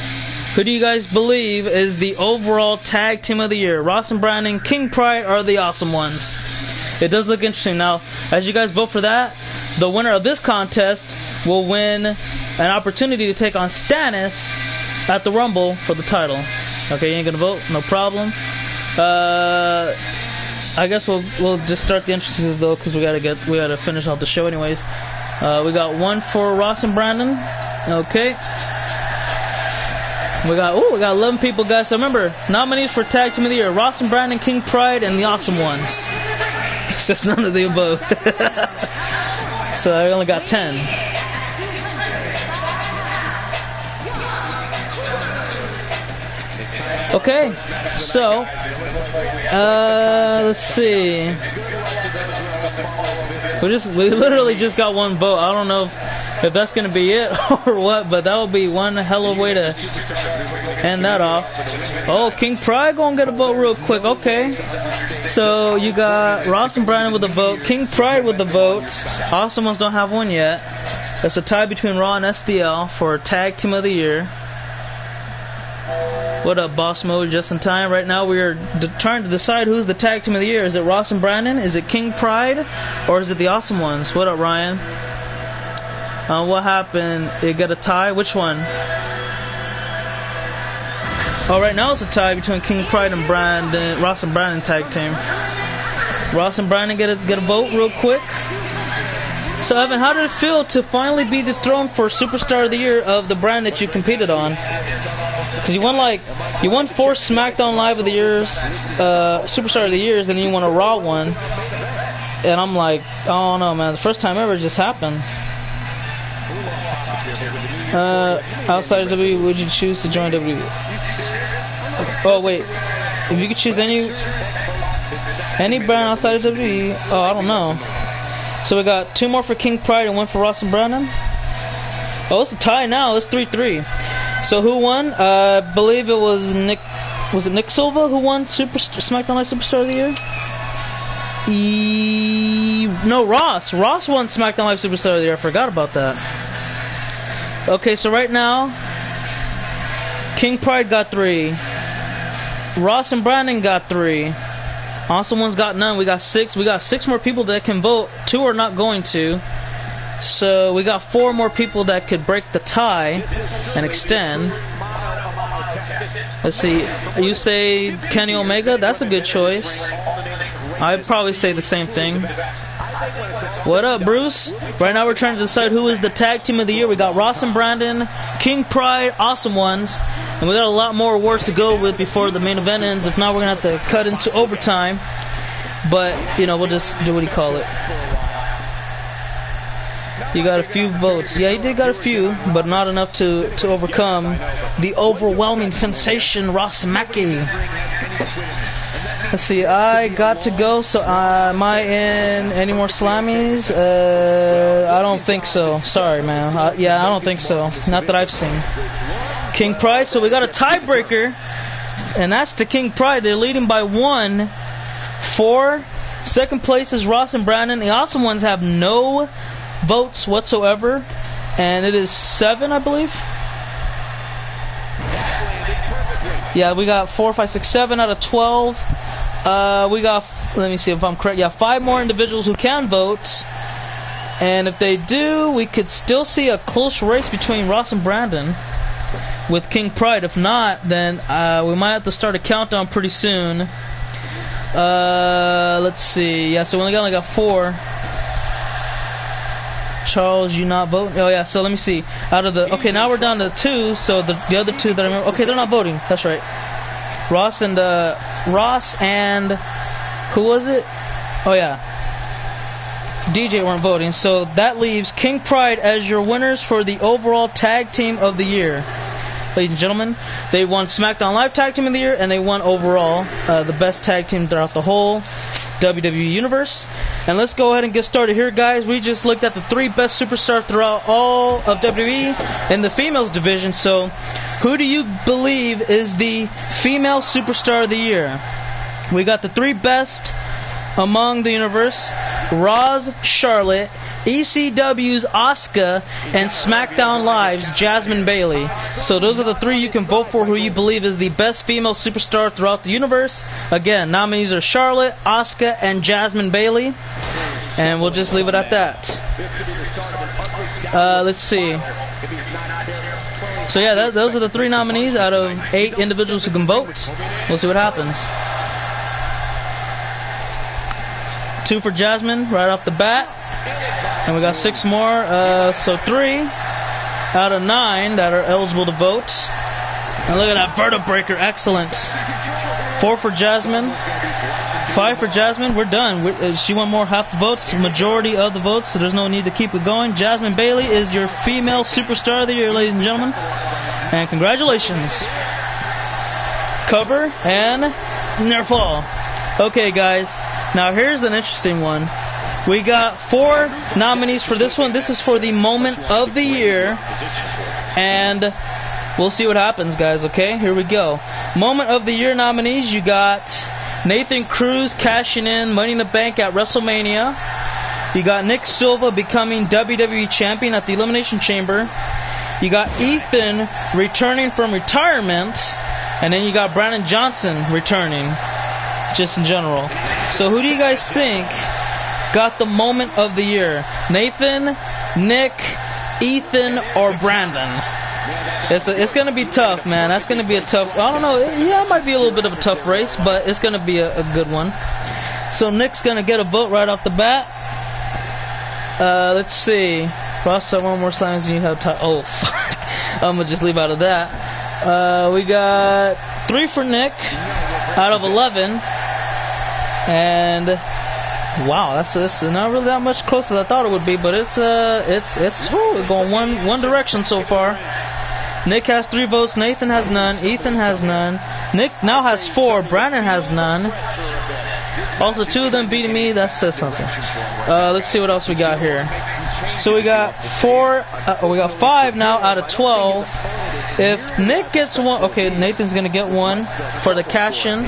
Who do you guys believe is the overall tag team of the year? Ross and Brandon, King Pride, or the Awesome Ones? It does look interesting. Now, as you guys vote for that, the winner of this contest will win an opportunity to take on Stannis at the Rumble for the title. Okay, you ain't gonna vote? No problem. I guess we'll just start the entrances though, because we gotta finish off the show anyways. We got 1 for Ross and Brandon. Okay. We got 11 people, guys. So remember, nominees for tag team of the year: Ross and Brandon, King Pride, and the Awesome Ones. It's just none of the above. So I only got 10. Okay, so let's see. We literally just got 1 vote. I don't know if that's gonna be it or what, but that would be one hell of a way to end that off. Oh, King Pride gonna get a vote real quick. Okay, so you got Ross and Brandon with a vote, King Pride with the votes. Awesome Ones don't have one yet. That's a tie between Raw and SDL for tag team of the year. What up, Boss Mode? Just in time. Right now we are trying to decide who's the tag team of the year. Is it Ross and Brandon? Is it King Pride? Or is it the Awesome Ones? What up, Ryan? What happened? It got a tie? Which one? Oh, right now it's a tie between King Pride and Brandon. Ross and Brandon tag team. Ross and Brandon get a vote real quick. So Evan, how did it feel to finally be dethroned for Superstar of the Year of the brand that you competed on? Because you won 4 SmackDown Live of the Years, Superstar of the Years, and then you won a Raw one. And I'm like, oh no, man, the first time ever it just happened. Outside of WWE, would you choose to join WWE? Oh wait, if you could choose any brand outside of WWE, oh I don't know. So we got 2 more for King Pride and 1 for Ross and Brandon. Oh, it's a tie now. It's 3-3. So who won? I believe it was Nick. Was it Nick Silva who won SmackDown Live Superstar of the Year? No, Ross. Ross won SmackDown Live Superstar of the Year. I forgot about that. Okay, so right now, King Pride got 3. Ross and Brandon got 3. Awesome Ones got none. We got 6. We got 6 more people that can vote. 2 are not going to. So we got 4 more people that could break the tie and extend. Let's see. You say Kenny Omega? That's a good choice. I'd probably say the same thing. What up, Bruce? Right now we're trying to decide who is the tag team of the year. We got Ross and Brandon, King Pride, Awesome Ones, and we got a lot more awards to go with before the main event ends. If not, we're going to have to cut into overtime. But, you know, we'll just do what do you call it. You got a few votes. Yeah, he did got a few, but not enough to overcome the overwhelming sensation, Ross Mackey. Let's see, I got to go, so am I in any more Slammies? I don't think so. Sorry, man. Yeah, I don't think so. Not that I've seen. King Pride, so we got a tiebreaker, and that's to King Pride. They're leading by 1. 4. Second place is Ross and Brandon. The Awesome Ones have no votes whatsoever, and it is 7, I believe. Yeah, we got 4, 5, 6, 7 out of 12. We got, let me see if I'm correct, yeah, 5 more individuals who can vote. And if they do, we could still see a close race between Ross and Brandon with King Pride. If not, then we might have to start a countdown pretty soon. Let's see. Yeah, so we only got 4. Charles, you not vote? Oh yeah, so let me see. Out of the, okay, now we're down to 2, so the other 2 that I remember, okay, they're not voting. That's right. Ross and who was it? Oh yeah. DJ weren't voting. So that leaves King Pride as your winners for the overall tag team of the year. Ladies and gentlemen, they won SmackDown Live Tag Team of the Year, and they won overall the best tag team throughout the whole WWE Universe. And let's go ahead and get started here, guys. We just looked at the 3 best superstars throughout all of WWE in the females division. So, who do you believe is the female superstar of the year? We got the 3 best among the universe: Raw's Charlotte, ECW's Asuka, and SmackDown Live's Jasmine Bayley. So those are the 3 you can vote for who you believe is the best female superstar throughout the universe. Again, nominees are Charlotte, Asuka, and Jasmine Bayley. And we'll just leave it at that. Let's see. So yeah, those are the 3 nominees out of 8 individuals who can vote. We'll see what happens. 2 for Jasmine right off the bat. And we got 6 more, so 3 out of 9 that are eligible to vote. And look at that vertebreaker, excellent. 4 for Jasmine, 5 for Jasmine, we're done. She won more, half the votes, majority of the votes, so there's no need to keep it going. Jasmine Bayley is your female superstar of the year, ladies and gentlemen. And congratulations. Cover and near fall. Okay, guys, now here's an interesting one. We got 4 nominees for this one. This is for the moment of the year. And we'll see what happens, guys, okay? Here we go. Moment of the year nominees, you got Nathan Cruz cashing in Money in the Bank at WrestleMania. You got Nick Silva becoming WWE Champion at the Elimination Chamber. You got Ethan returning from retirement. And then you got Brandon Johnson returning, just in general. So who do you guys think got the moment of the year? Nathan, Nick, Ethan, or Brandon? It's going to be tough, man. That's going to be a tough... I don't know. Yeah, it might be a little bit of a tough race, but it's going to be a good one. So Nick's going to get a vote right off the bat. Let's see. Ross said 1 more Slammies and you have time. Oh, I'm going to just leave out of that. We got 3 for Nick out of 11. And... wow, that's not really that much closer as I thought it would be, but it's going one direction so far. Nick has 3 votes, Nathan has none, Ethan has none, Nick now has 4, Brandon has none. Also 2 of them beating me, that says something. Let's see what else we got here. So we got 5 now out of 12. If Nick gets 1, okay, Nathan's gonna get 1 for the cash-in.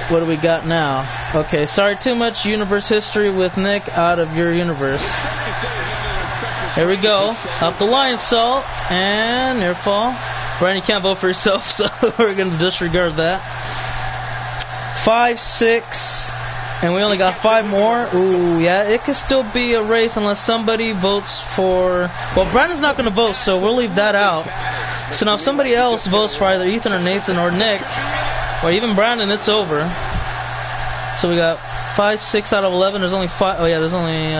What do we got now? Okay, sorry, too much universe history with Nick out of your universe. Here we go. Up the line, Salt. And near fall. Brian, you can't vote for yourself, so we're going to disregard that. 5, 6. And we only got 5 more. Ooh, yeah, it could still be a race unless somebody votes for... well, Brandon's not going to vote, so we'll leave that out. So now if somebody else votes for either Ethan or Nathan or Nick, or even Brandon, it's over. So we got 5, 6 out of 11. There's only 5. Oh yeah, there's only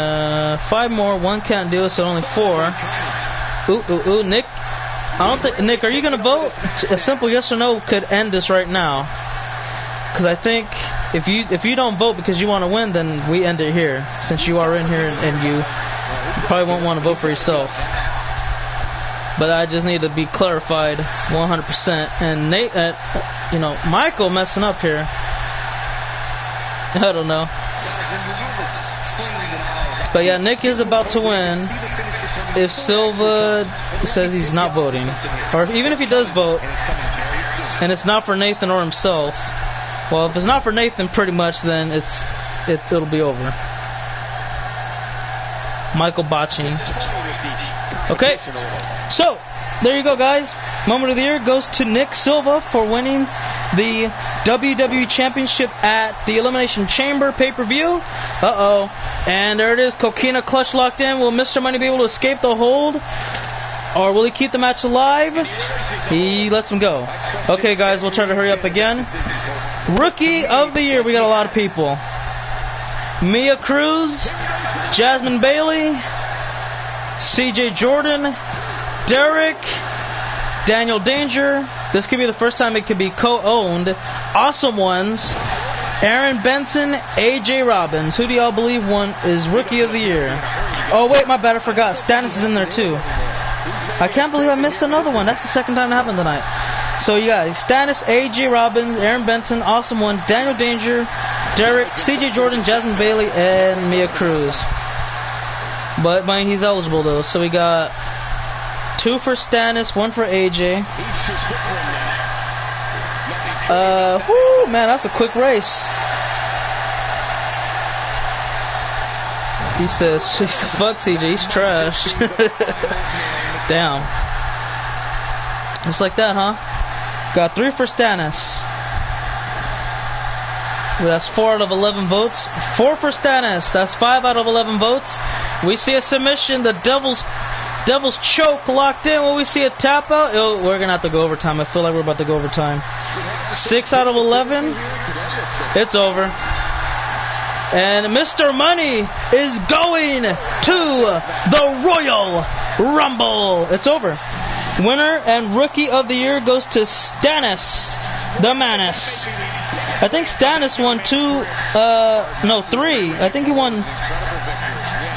5 more. 1 can't do it, so only 4. Ooh, Nick. I don't think Nick. Are you gonna vote? A simple yes or no could end this right now. Because I think if you don't vote because you want to win, then we end it here. Since you are in here and you probably won't want to vote for yourself. But I just need to be clarified 100%. And Nate, Michael messing up here. I don't know. But yeah, Nick is about to win if Silva says he's not voting. Or even if he does vote, and it's not for Nathan or himself. Well, if it's not for Nathan, pretty much, then it'll be over. Michael botching. Okay, so there you go, guys. Moment of the year goes to Nick Silva for winning the WWE Championship at the Elimination Chamber pay-per-view. And there it is. Coquina clutch locked in. Will Mr. Money be able to escape the hold? Or will he keep the match alive? He lets him go. Okay, guys, we'll try to hurry up again. Rookie of the year. We got a lot of people. Mia Cruz, Jasmine Bayley, CJ Jordan, Derek, Daniel Danger. This could be the first time it could be co-owned. Awesome Ones, Aaron Benson, AJ Robbins. Who do y'all believe won is Rookie of the Year? Oh wait, my bad, I forgot. Stannis is in there too. I can't believe I missed another one. That's the second time it happened tonight. So you got Stannis, AJ Robbins, Aaron Benson, Awesome One, Daniel Danger, Derek, CJ Jordan, Jasmine Bailey, and Mia Cruz. But he's eligible though. So we got 2 for Stannis, 1 for AJ. Whoo, man, that's a quick race. He says, fuck CJ, he's trash. Damn. Just like that, huh? Got 3 for Stannis. That's 4 out of 11 votes. 4 for Stannis. That's 5 out of 11 votes. We see a submission. The Devil's choke locked in. Will we see a tap out? Oh, we're going to have to go overtime. I feel like we're about to go overtime. 6 out of 11. It's over. And Mr. Money is going to the Royal Rumble. It's over. Winner and Rookie of the Year goes to Stannis the Menace. I think Stannis won 3. I think he won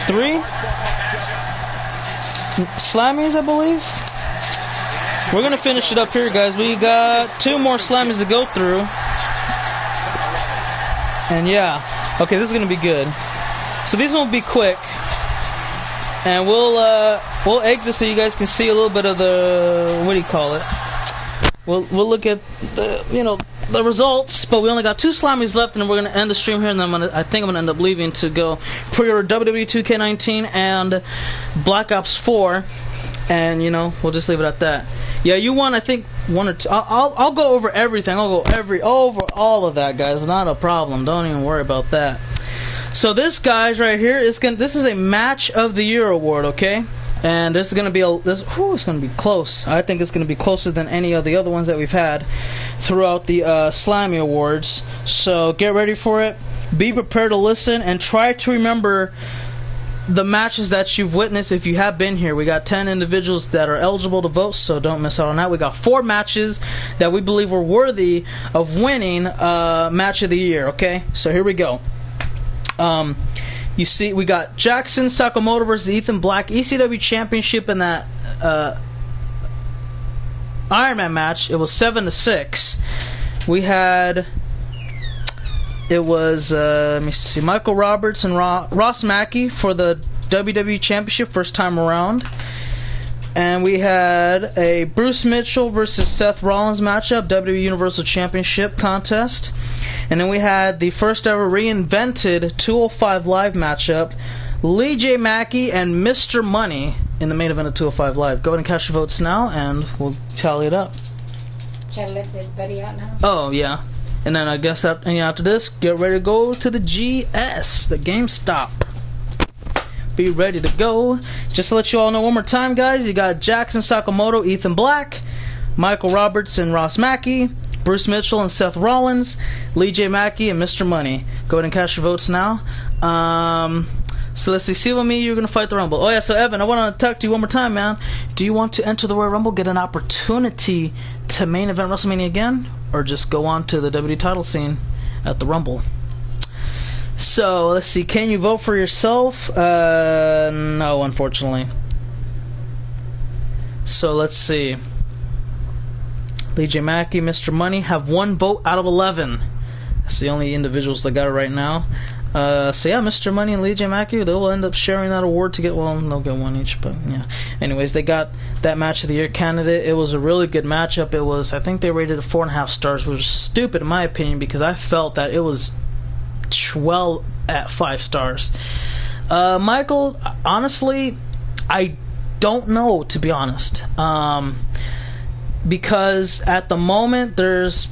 3 Slammies, I believe. We're going to finish it up here, guys. We got 2 more Slammies to go through. And yeah. Okay, this is going to be good. So these won't be quick. And we'll exit so you guys can see a little bit of the, what do you call it? We'll look at the, the results, but we only got 2 Slammies left, and we're going to end the stream here, and then I think I'm going to end up leaving to go pre-order Wwe 2K18 and Black Ops 4, and, we'll just leave it at that. Yeah, you won, I think, 1 or 2. I'll go over everything. I'll go over all of that, guys. Not a problem. Don't even worry about that. So this, guys, right here, this is a Match of the Year award, okay? And this is going to be it's going to be close. I think it's going to be closer than any of the other ones that we've had throughout the Slammy Awards. So get ready for it. Be prepared to listen and try to remember the matches that you've witnessed if you have been here. We got 10 individuals that are eligible to vote, so don't miss out on that. We got 4 matches that we believe were worthy of winning Match of the Year, okay? So here we go. You see, we got Jackson Sakamoto versus Ethan Black, ECW Championship in that Iron Man match. It was 7-6. We had, it was let me see, Michael Roberts and Ross Mackey for the WWE Championship first time around. And we had a Bruce Mitchell versus Seth Rollins matchup, WWE Universal Championship contest. And then we had the first ever reinvented 205 Live matchup, Lee J. Mackey and Mr. Money in the main event of 205 Live. Go ahead and cast your votes now, and we'll tally it up. Should I let everybody out now? Oh, yeah. And then I guess after this, get ready to go to the GS, the GameStop. Be ready to go. Just to let you all know one more time, guys, you got Jackson Sakamoto, Ethan Black, Michael Roberts and Ross Mackey, Bruce Mitchell and Seth Rollins, Lee J. Mackey and Mr. Money. Go ahead and cast your votes now. So let's see. See with me, you're going to fight the Rumble. Oh, yeah, so Evan, I want to talk to you one more time, man. Do you want to enter the Royal Rumble, get an opportunity to main event WrestleMania again, or just go on to the WWE title scene at the Rumble? So, let's see. Can you vote for yourself? No, unfortunately. So, let's see. Lee J. Mackey, Mr. Money have 1 vote out of 11. That's the only individuals that got it right now. So yeah, Mr. Money and Lee J. Mackey, they will end up sharing that award to get, well, they'll get 1 each, but yeah. Anyways, they got that Match of the Year candidate. It was a really good matchup. It was, I think they rated it 4.5 stars, which was stupid in my opinion because I felt that it was well at 5 stars. Michael, honestly, I don't know, to be honest. Because at the moment there's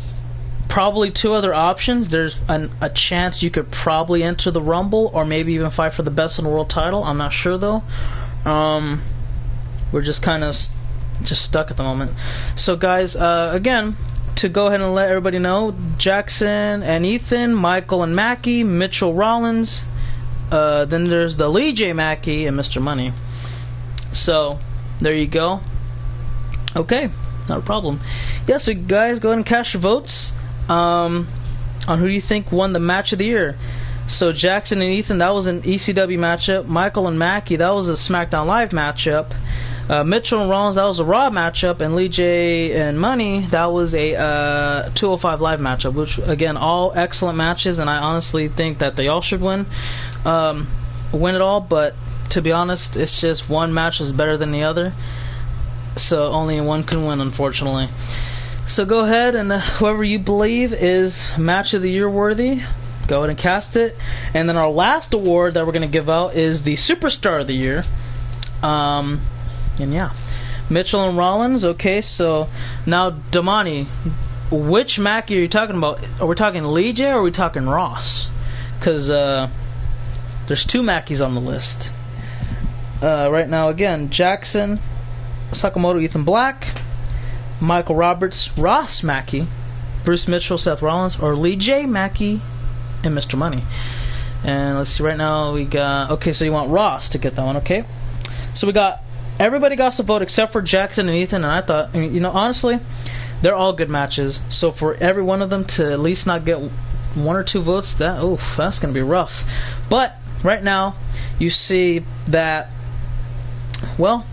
probably 2 other options. There's a chance you could probably enter the Rumble or maybe even fight for the Best in the World title. I'm not sure though. We're just kind of stuck at the moment. So guys, again, to go ahead and let everybody know, Jackson and Ethan, Michael and Mackey, Mitchell Rollins, then there's the Lee J. Mackey and Mr. Money. So there you go. Okay, not a problem. Yeah, so guys, go ahead and cast your votes. on who do you think won the match of the year. So Jackson and Ethan, that was an ECW matchup. Michael and Mackie, that was a SmackDown Live matchup. Mitchell and Rollins, that was a Raw matchup. And Lee J and Money, that was a 205 Live matchup, which, again, all excellent matches, and I honestly think that they all should win it all, but to be honest, it's just one match is better than the other, so only one can win, unfortunately. So go ahead, and whoever you believe is Match of the Year worthy, go ahead and cast it. And then our last award that we're going to give out is the Superstar of the Year. And yeah, Mitchell and Rollins. Okay, so now Damani, which Mackie are you talking about? Are we talking Lee J or are we talking Ross? Because there's two Mackies on the list right now. Again, Jackson, Sakamoto, Ethan Black, Michael Roberts, Ross Mackie, Bruce Mitchell, Seth Rollins, or Lee J Mackie and Mr. Money. And let's see, right now we got, okay, so you want Ross to get that one, okay? So we got, everybody got to vote except for Jackson and Ethan, and I thought, you know, honestly, they're all good matches. So for every one of them to at least not get one or two votes, that's going to be rough. But right now, you see that, well,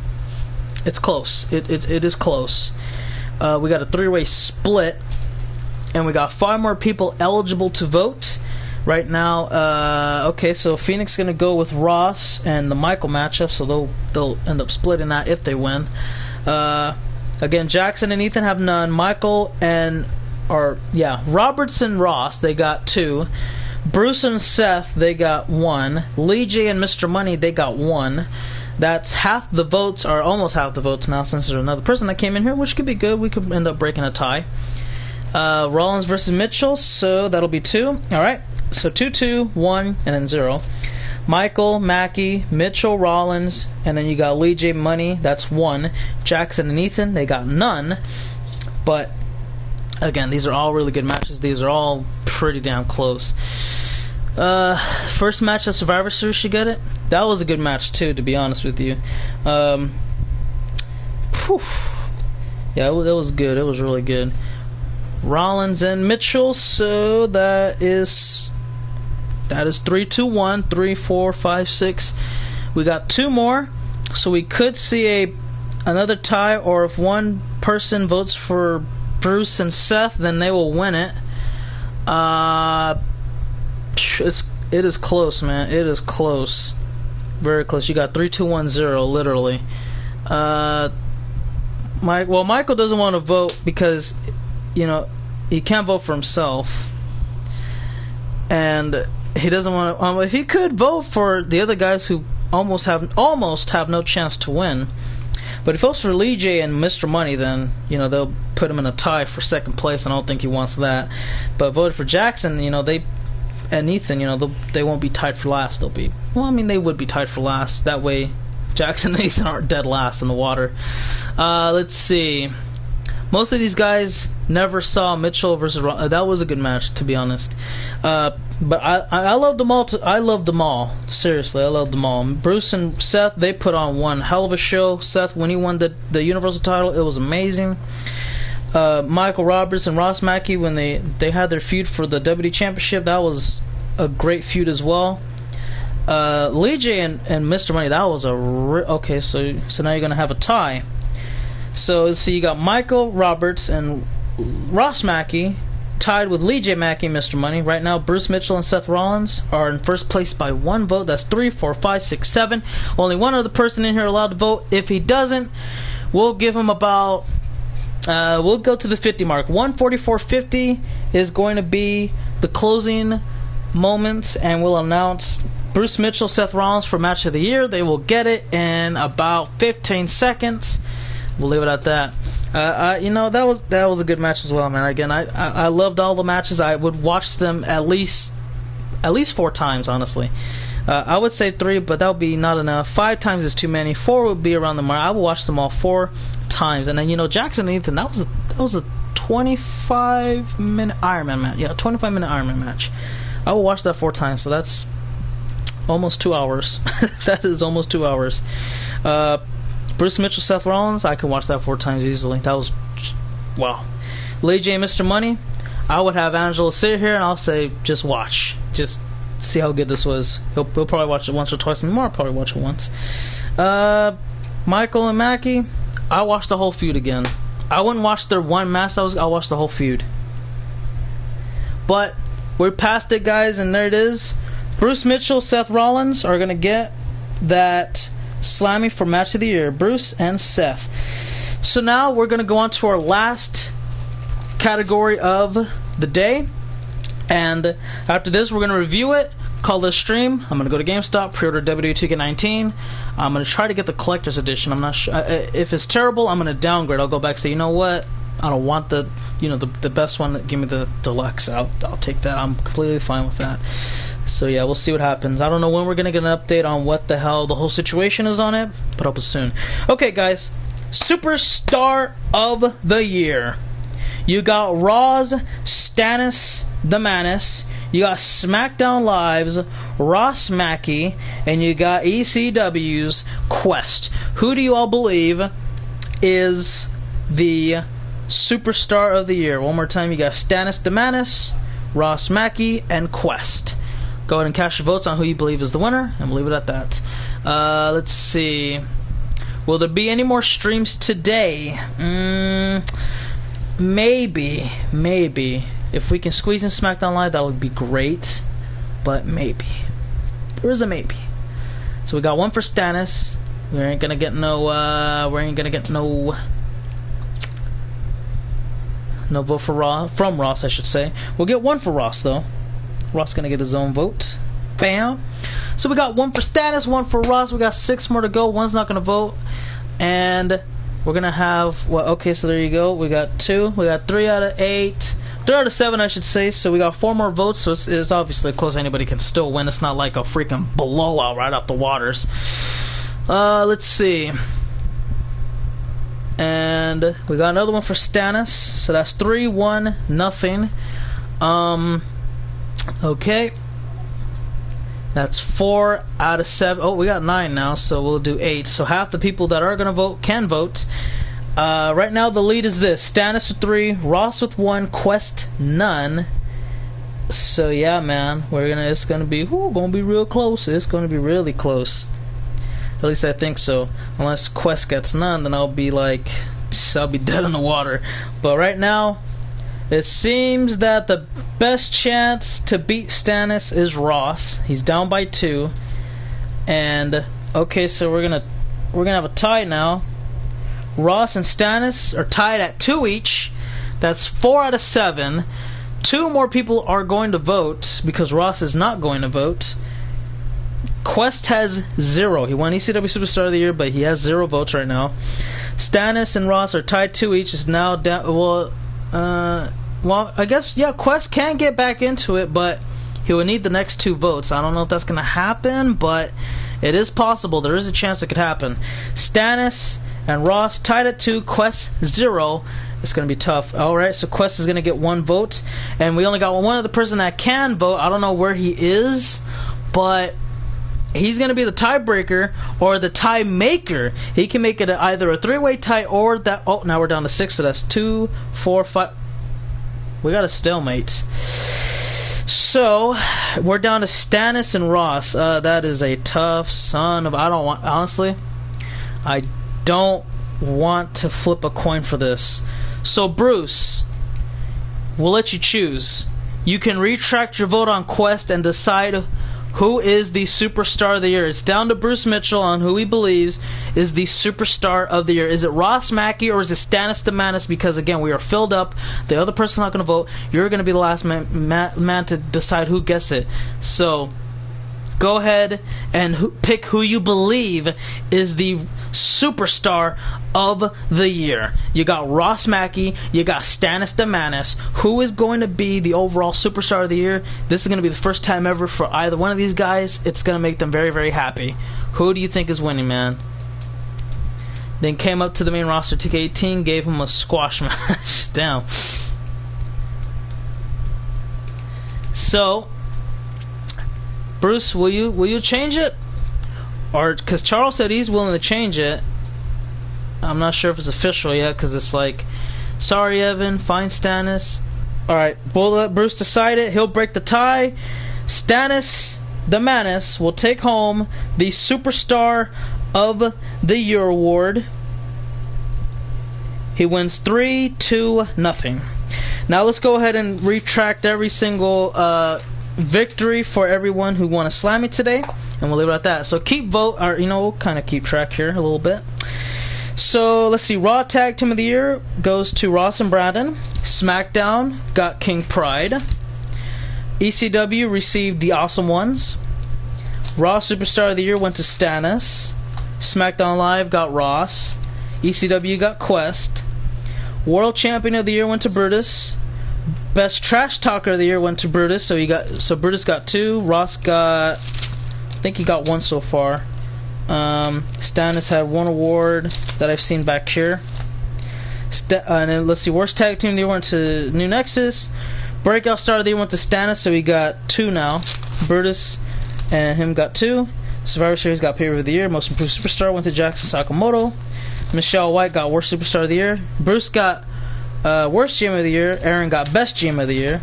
it's close. It is close. We got a three-way split, and we got 5 more people eligible to vote. Right now, okay, so Phoenix is going to go with Ross and the Michael matchup, so they'll end up splitting that if they win. Again, Jackson and Ethan have none. Michael and, Roberts and Ross, they got 2. Bruce and Seth, they got 1. Lee J and Mr. Money, they got 1. That's half the votes, or almost half the votes now, since there's another person that came in here, which could be good. We could end up breaking a tie. Rollins versus Mitchell, so that'll be 2. Alright, so 2, 2, 1, and then 0. Michael, Mackie, Mitchell, Rollins, and then you got Lee J Money, that's 1. Jackson and Ethan, they got none. But, again, these are all really good matches. These are all pretty damn close. First match of Survivor Series, you get it? That was a good match, too, to be honest with you. Yeah, it was good. It was really good. Rollins and Mitchell, so that is 3, 2, 1, 3, 4, 5, 6. We got 2 more, so we could see another tie, or if one person votes for Bruce and Seth, then they will win it. It is close, man. It is close, very close. You got 3, 2, 1, 0, literally. Michael doesn't want to vote because, you know, he can't vote for himself, and he doesn't want to. If he could vote for the other guys who almost have no chance to win, but if he votes for Lee J and Mr. Money, then you know they'll put him in a tie for second place, and I don't think he wants that. But voted for Jackson, you know, and Ethan, you know, they won't be tied for last. They would be tied for last. That way, Jackson and Ethan aren't dead last in the water. Let's see. Most of these guys never saw Mitchell versus that was a good match, to be honest. But I loved them all. I loved them all. Seriously, I loved them all. Bruce and Seth, they put on one hell of a show. Seth, when he won the Universal title, it was amazing. Michael Roberts and Ross Mackie, when they had their feud for the WWE Championship, that was a great feud as well. Lee J and Mr. Money, that was okay. So now you're gonna have a tie. So you got Michael Roberts and Ross Mackie tied with Lee J Mackie and Mr. Money. Right now, Bruce Mitchell and Seth Rollins are in first place by 1 vote. That's 3, 4, 5, 6, 7. Only one other person in here allowed to vote. If he doesn't, we'll give him about. We'll go to the 50 mark. 144.50 is going to be the closing moments, and we'll announce Bruce Mitchell, Seth Rollins for Match of the Year. They will get it in about 15 seconds. We'll leave it at that. You know, that was a good match as well, man. Again, I loved all the matches. I would watch them at least 4 times, honestly. I would say 3, but that would be not enough. 5 times is too many. 4 would be around the mark. I would watch them all 4 times. And then, you know, Jackson and Ethan, that was a 25-minute Ironman match. Yeah, 25-minute Ironman match. I will watch that 4 times, so that's almost 2 hours. That is almost 2 hours. Bruce Mitchell, Seth Rollins, I can watch that 4 times easily. That was, wow. Lee J, Mr. Money, I would have Angelo sit here and I'll say, just watch. Just see how good this was. He'll probably watch it once or twice. More, I'll probably watch it once. Michael and Mackie, I watched the whole feud again. I wouldn't watch their one match. I'll watch the whole feud. But we're past it, guys, and there it is. Bruce Mitchell, Seth Rollins are going to get that Slammy for Match of the Year. Bruce and Seth. So now we're going to go on to our last category of the day. And after this, we're going to review it, call this stream. I'm going to go to GameStop, pre-order Wwe 2K18. I'm going to try to get the collector's edition. I'm not sure. If it's terrible, I'm going to downgrade. I'll go back and say, you know what? I don't want the best one. Give me the deluxe. I'll take that. I'm completely fine with that. So yeah, we'll see what happens. I don't know when we're going to get an update on what the hell the whole situation is on it, but I'll be soon. Okay, guys. Superstar of the Year. You got Raw's Stannis the Manis. You got SmackDown Live's Ross Mackey. And you got ECW's Quest. Who do you all believe is the Superstar of the Year? One more time. You got Stannis the Manis, Ross Mackey, and Quest. Go ahead and cast your votes on who you believe is the winner, and we'll leave it at that. Let's see. Will there be any more streams today? Maybe. If we can squeeze in SmackDown Live, that would be great. But maybe. There is a maybe. So we got one for Stannis. We ain't gonna get no vote for from Ross, I should say. We'll get one for Ross though. Ross gonna get his own vote. Bam. So we got one for Stannis, one for Ross. We got 6 more to go. One's not gonna vote, and we're gonna have okay. So there you go. We got 2. We got 3 out of 8. 3 out of 7, I should say. So we got 4 more votes. So it's obviously close. Anybody can still win. It's not like a freaking blowout right out the waters. Let's see. And we got another one for Stannis. So that's 3-1-0. Okay. That's 4 out of 7. Oh, we got 9 now, so we'll do 8. So half the people that are going to vote can vote. Right now the lead is this. Stannis with 3, Ross with 1, Quest none. So yeah, man, it's gonna be real close. It's gonna be really close. At least I think so. Unless Quest gets none, then I'll be dead in the water. But right now, it seems that the best chance to beat Stannis is Ross. He's down by 2. And okay, so we're gonna have a tie now. Ross and Stannis are tied at 2 each. That's 4 out of 7. 2 more people are going to vote because Ross is not going to vote. Quest has 0. He won ECW Superstar of the Year, but he has 0 votes right now. Stannis and Ross are tied 2 each. Is now down. Well, I guess Quest can get back into it, but he will need the next 2 votes. I don't know if that's gonna happen, but it is possible. There is a chance it could happen. Stannis and Ross tied at 2. Quest 0. It's gonna be tough. All right, so Quest is gonna get 1 vote, and we only got one other person that can vote. I don't know where he is, but he's going to be the tiebreaker or the tie maker. He can make it either a 3-way tie or that. Oh, now we're down to 6, so that's 2, 4, 5. We got a stalemate. So we're down to Stannis and Ross. That is a tough son of. Honestly, I don't want to flip a coin for this. So Bruce, we'll let you choose. You can retract your vote on Quest and decide who is the Superstar of the Year. It's down to Bruce Mitchell on who he believes is the Superstar of the Year. Is it Ross Mackey or is it Stannis the Manis? Because, again, we are filled up. The other person's not going to vote. You're going to be the last man to decide who gets it. So, go ahead and pick who you believe is the Superstar of the Year. You got Ross Mackey, you got Stannis the Manis. Who is going to be the overall Superstar of the Year? This is going to be the first time ever for either one of these guys. It's going to make them very, very happy. Who do you think is winning, man? Then came up to the main roster, 2K18, gave him a squash match. Damn. So, Bruce, will you change it? Or, because Charles said he's willing to change it. I'm not sure if it's official yet, because it's like, sorry Evan, find Stannis. Alright, we'll let Bruce decide it. He'll break the tie. Stannis the Manus will take home the Superstar of the Year award. He wins 3-0. Now let's go ahead and retract every single victory for everyone who won a Slammy today, and we'll leave it at that. So keep vote, or we'll kind of keep track here a little bit. So let's see. Raw Tag Team of the Year goes to Ross and Brandon. SmackDown got King Pride. ECW received the Awesome Ones. Raw Superstar of the Year went to Stannis. SmackDown Live got Ross. ECW got Quest. World Champion of the Year went to Brutus. Best Trash Talker of the Year went to Brutus. So Brutus got 2. Ross got, I think he got 1 so far. Stannis had 1 award that I've seen back here. And then let's see. Worst Tag Team of the Year went to New Nexus. Breakout Star of the Year went to Stannis, so he got 2 now. Brutus and him got 2. Survivor Series got Pay-Per-View of the Year. Most Improved Superstar went to Jackson Sakamoto. Michelle White got Worst Superstar of the Year. Bruce got Worst GM of the Year. Aaron got Best GM of the Year.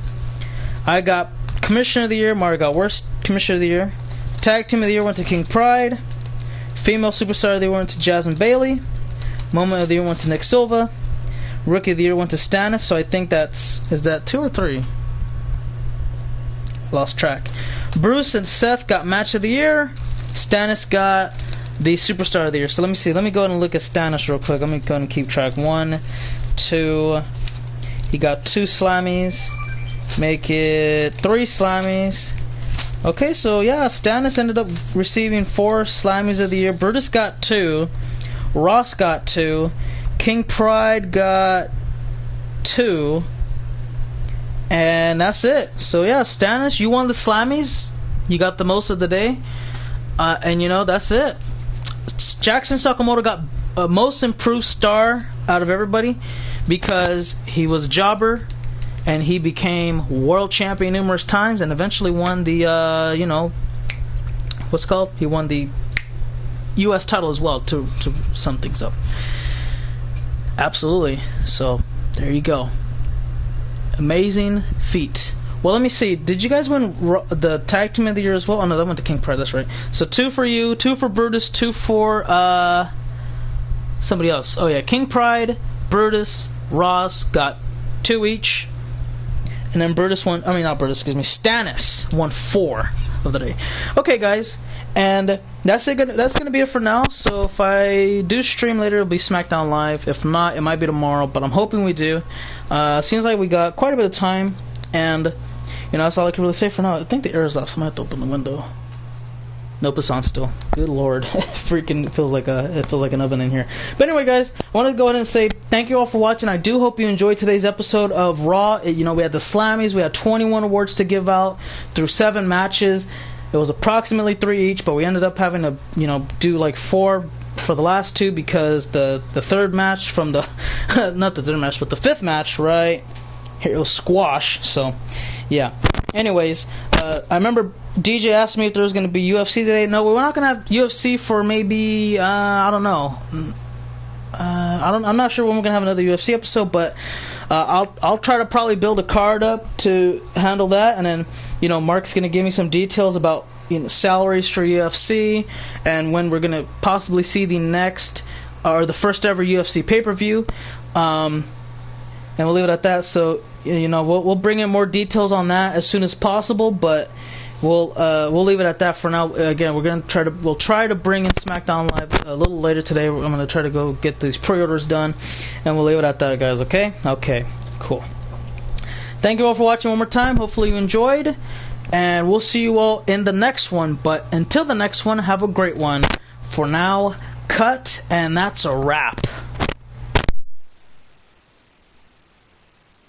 I got Commissioner of the Year. Mario got Worst Commissioner of the Year. Tag Team of the Year went to King Pride. Female Superstar of the Year went to Jasmine Bailey. Moment of the Year went to Nick Silva. Rookie of the Year went to Stannis. So I think is that 2 or 3? Lost track. Bruce and Seth got Match of the Year. Stannis got the Superstar of the Year. So let me see. Let me go ahead and look at Stannis real quick. Let me go ahead and keep track. 1, 2. He got 2 Slammies. Make it 3 Slammies. Okay, so yeah, Stannis ended up receiving 4 Slammies of the Year. Brutus got 2. Ross got 2. King Pride got 2. And that's it. So yeah, Stannis, you won the Slammies. You got the most of the day. And that's it. Jackson Sakamoto got Most Improved Star out of everybody because he was a jobber and he became world champion numerous times and eventually won the he won the US title as well to sum things up. Absolutely. So there you go. Amazing feat. Well, let me see. Did you guys win the Tag Team of the Year as well? Oh no, that went to King Pride. That's right. So 2 for you, 2 for Brutus, 2 for somebody else. Oh yeah, King Pride, Brutus, Ross got 2 each, and then Stannis won 4 of the day. Okay, guys, and that's it. That's gonna be it for now. So if I do stream later, it'll be SmackDown Live. If not, it might be tomorrow, but I'm hoping we do. Seems like we got quite a bit of time, and that's all I can really say for now. I think the air is off, so I might have to open the window. Nope, it's on still. Good lord. Freaking feels like an oven in here. But anyway, guys, I want to go ahead and say thank you all for watching. I do hope you enjoyed today's episode of Raw. We had the Slammies. We had 21 awards to give out through 7 matches. It was approximately 3 each, but we ended up having to, do like 4 for the last 2 because the third match from the not the third match, but the 5th match, right? Here it was squash. So, yeah. Anyways, I remember DJ asked me if there was going to be UFC today. No, we're not going to have UFC for maybe I don't know. I'm not sure when we're going to have another UFC episode, but I'll try to probably build a card up to handle that, and then Mark's going to give me some details about salaries for UFC and when we're going to possibly see the next or the first ever UFC pay-per-view. And we'll leave it at that. So we'll bring in more details on that as soon as possible, but we'll leave it at that for now. Again, we'll try to bring in SmackDown Live a little later today. I'm going to try to go get these pre-orders done, and we'll leave it at that, guys. Okay, cool. Thank you all for watching one more time. Hopefully you enjoyed, and we'll see you all in the next one. But until the next one, have a great one. For now, cut, and that's a wrap.